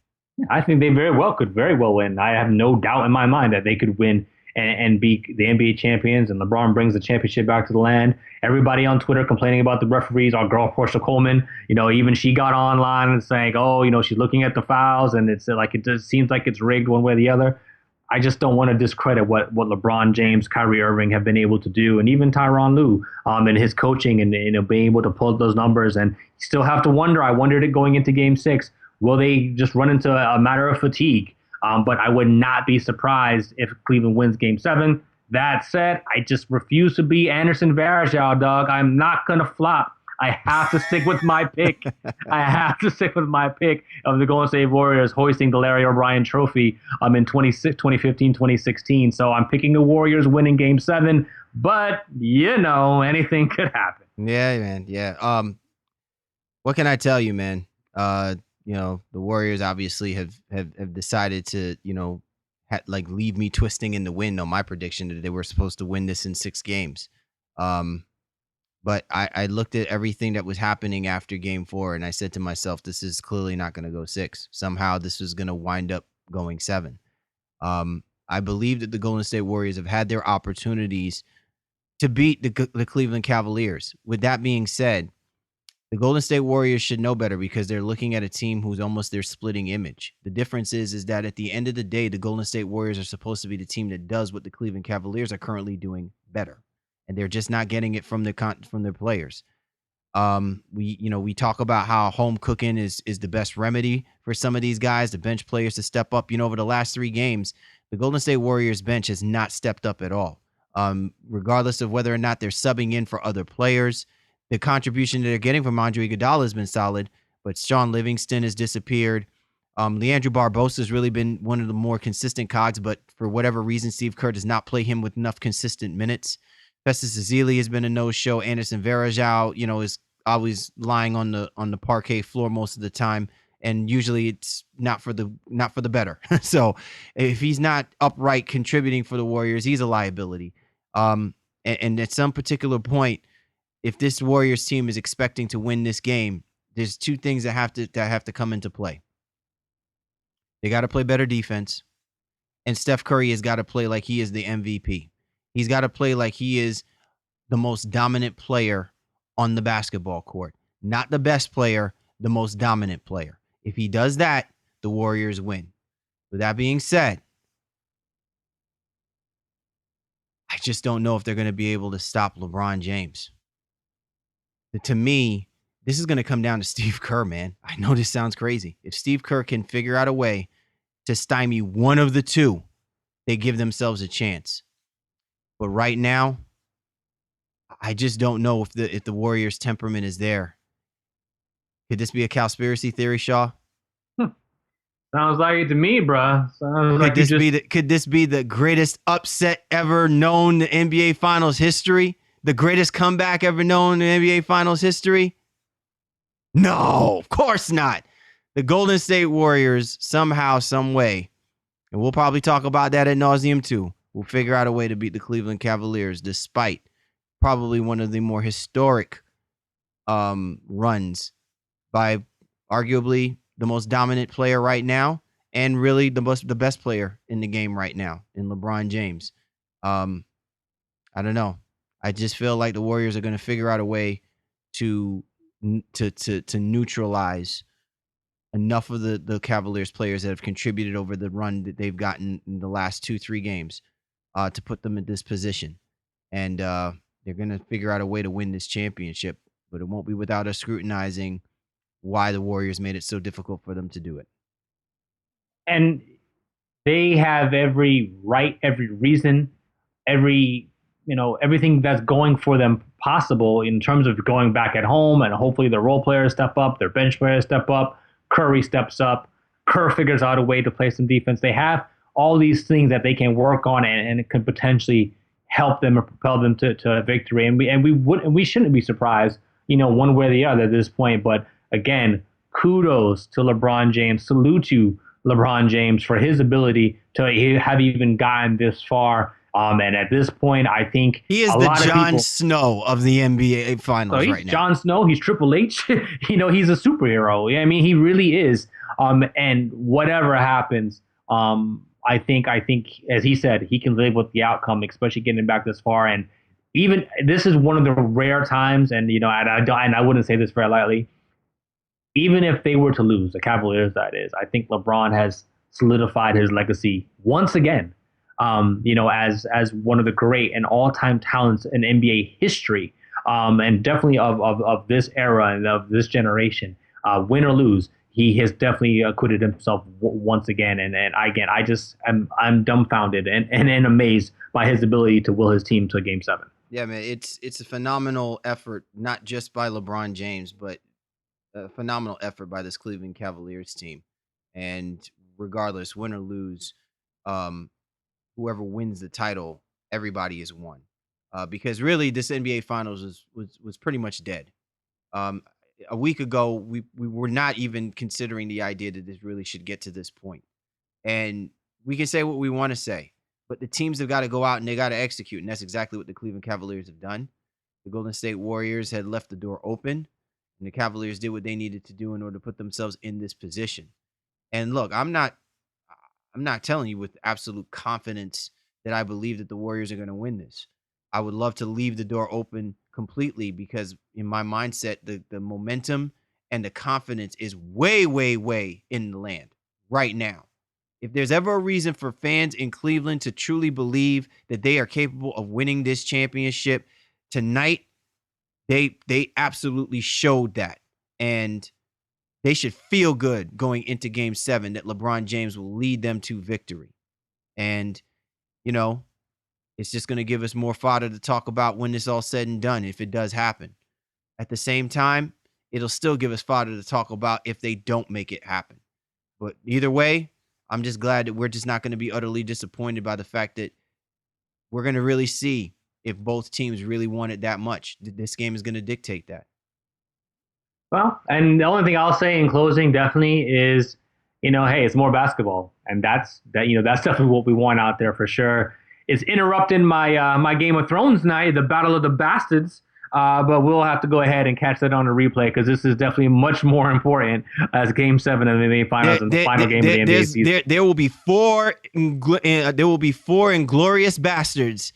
I think they could very well win. I have no doubt in my mind that they could win and be the NBA champions, and LeBron brings the championship back to the land. Everybody on Twitter complaining about the referees. Our girl Portia Coleman, even she got online and saying, "Oh, she's looking at the fouls, and it's like it just seems like it's rigged one way or the other." I just don't want to discredit what LeBron James, Kyrie Irving have been able to do, and even Tyronn Lue, and his coaching and being able to pull those numbers. And you still have to wonder. I wondered it going into Game 6. Will they just run into a matter of fatigue? But I would not be surprised if Cleveland wins Game 7. That said, I just refuse to be Anderson Varejao, dog. I'm not going to flop. I have to stick with my pick. I have to stick with my pick of the Golden State Warriors hoisting the Larry O'Brien trophy in 2015, 2016. So I'm picking the Warriors winning Game 7, but, anything could happen. Yeah, man. Yeah. What can I tell you, man? The Warriors obviously have decided to, leave me twisting in the wind on my prediction that they were supposed to win this in 6 games. But I looked at everything that was happening after Game 4, and I said to myself, this is clearly not going to go 6. Somehow this was going to wind up going 7. I believe that the Golden State Warriors have had their opportunities to beat the Cleveland Cavaliers. With that being said, the Golden State Warriors should know better because they're looking at a team who's almost their splitting image. The difference is that at the end of the day, the Golden State Warriors are supposed to be the team that does what the Cleveland Cavaliers are currently doing better, and they're just not getting it from their players. We talk about how home cooking is the best remedy for some of these guys, the bench players to step up. Over the last 3 games, the Golden State Warriors bench has not stepped up at all. Regardless of whether or not they're subbing in for other players. The contribution that they're getting from Andre Iguodala has been solid, but Sean Livingston has disappeared. Leandro Barbosa has really been one of the more consistent cogs, but for whatever reason, Steve Kerr does not play him with enough consistent minutes. Festus Ezeli has been a no-show. Anderson Varejao, is always lying on the parquet floor most of the time, and usually it's not for the better. So if he's not upright contributing for the Warriors, he's a liability. And at some particular point, if this Warriors team is expecting to win this game, there's 2 things that have to come into play. They got to play better defense, and Steph Curry has got to play like he is the MVP. He's got to play like he is the most dominant player on the basketball court. Not the best player, the most dominant player. If he does that, the Warriors win. With that being said, I just don't know if they're going to be able to stop LeBron James. To me, this is going to come down to Steve Kerr, man. I know this sounds crazy. If Steve Kerr can figure out a way to stymie one of the 2, they give themselves a chance. But right now, I just don't know if the Warriors' temperament is there. Could this be a conspiracy theory, Shaw? Sounds like it to me, bro. Could this be the greatest upset ever known in NBA Finals history? The greatest comeback ever known in NBA Finals history? No, of course not. The Golden State Warriors, somehow, some way, and we'll probably talk about that ad nauseum too, will figure out a way to beat the Cleveland Cavaliers despite probably one of the more historic runs by arguably the most dominant player right now and really the best player in the game right now in LeBron James. I don't know. I just feel like the Warriors are going to figure out a way to neutralize enough of the Cavaliers players that have contributed over the run that they've gotten in the last 2-3 games to put them in this position. And they're going to figure out a way to win this championship, but it won't be without us scrutinizing why the Warriors made it so difficult for them to do it. And they have every right, every reason, everything that's going for them possible in terms of going back at home, and hopefully their role players step up, their bench players step up, Curry steps up, Kerr figures out a way to play some defense. They have all these things that they can work on, and it could potentially help them or propel them to a victory. And we shouldn't be surprised, one way or the other at this point. But again, kudos to LeBron James. Salute to LeBron James for his ability to have even gotten this far. And at this point, I think he is the Jon Snow of the NBA Finals right now. Jon Snow, he's Triple H. He's a superhero. I mean, he really is. And whatever happens, I think, as he said, he can live with the outcome, especially getting back this far. And even this is one of the rare times, and I wouldn't say this very lightly. Even if they were to lose, the Cavaliers, that is, I think LeBron has solidified his legacy once again. As one of the great and all-time talents in NBA history, and definitely of this era and of this generation. Win or lose, he has definitely acquitted himself once again. And I'm dumbfounded and amazed by his ability to will his team to Game 7. Yeah, man, it's a phenomenal effort, not just by LeBron James, but a phenomenal effort by this Cleveland Cavaliers team. And regardless, win or lose, whoever wins the title, everybody is won. Because really, this NBA Finals was pretty much dead. A week ago, we were not even considering the idea that this really should get to this point. And we can say what we want to say, but the teams have got to go out and they got to execute. And that's exactly what the Cleveland Cavaliers have done. The Golden State Warriors had left the door open, and the Cavaliers did what they needed to do in order to put themselves in this position. And look, I'm not telling you with absolute confidence that I believe that the Warriors are going to win this. I would love to leave the door open completely because in my mindset, the momentum and the confidence is way, way, way in the land right now. If there's ever a reason for fans in Cleveland to truly believe that they are capable of winning this championship tonight, they absolutely showed that. And they should feel good going into Game 7 that LeBron James will lead them to victory. And, it's just going to give us more fodder to talk about when this all said and done, if it does happen. At the same time, it'll still give us fodder to talk about if they don't make it happen. But either way, I'm just glad that we're just not going to be utterly disappointed by the fact that we're going to really see if both teams really want it that much. This game is going to dictate that. Well, and the only thing I'll say in closing definitely is, hey, it's more basketball. And that's definitely what we want out there for sure. It's interrupting my Game of Thrones night, the Battle of the Bastards. But we'll have to go ahead and catch that on a replay because this is definitely much more important as Game 7 of the NBA Finals and the final game of the NBA season. There will be four inglorious bastards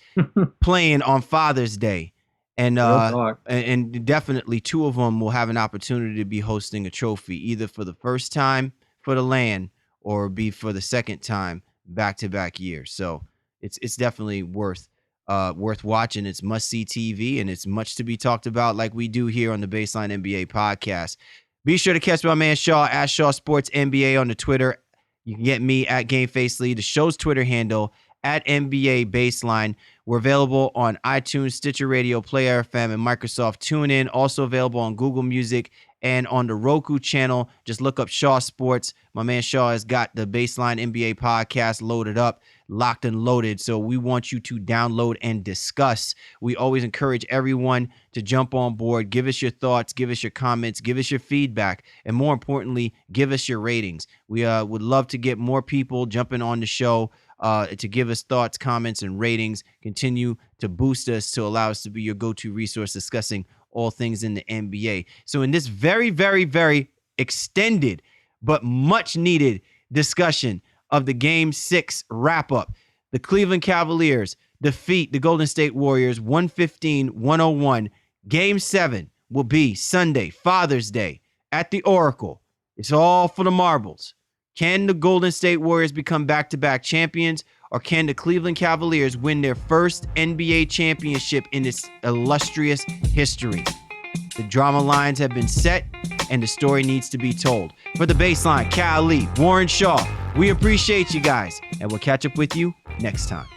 playing on Father's Day. And definitely two of them will have an opportunity to be hosting a trophy, either for the first time for the land or be for the second time back-to-back years. So it's definitely worth watching. It's must-see TV, and it's much to be talked about like we do here on the Baseline NBA podcast. Be sure to catch my man Shaw at Shaw Sports NBA on the Twitter. You can get me at GameFaceLee, the show's Twitter handle, at NBA Baseline. We're available on iTunes, Stitcher Radio, Player FM, and Microsoft TuneIn. Also available on Google Music and on the Roku channel. Just look up Shaw Sports. My man Shaw has got the Baseline NBA podcast loaded up, locked and loaded. So we want you to download and discuss. We always encourage everyone to jump on board. Give us your thoughts. Give us your comments. Give us your feedback. And more importantly, give us your ratings. We would love to get more people jumping on the show to give us thoughts, comments, and ratings. Continue to boost us to allow us to be your go-to resource discussing all things in the NBA. So in this very, very, very extended but much needed discussion of the Game 6 wrap-up, the Cleveland Cavaliers defeat the Golden State Warriors 115-101. Game 7 will be Sunday, Father's Day, at the Oracle. It's all for the marbles. Can the Golden State Warriors become back-to-back champions, or can the Cleveland Cavaliers win their first NBA championship in its illustrious history? The drama lines have been set, and the story needs to be told. For the Baseline, Cal Lee, Warren Shaw, We appreciate you guys, and we'll catch up with you next time.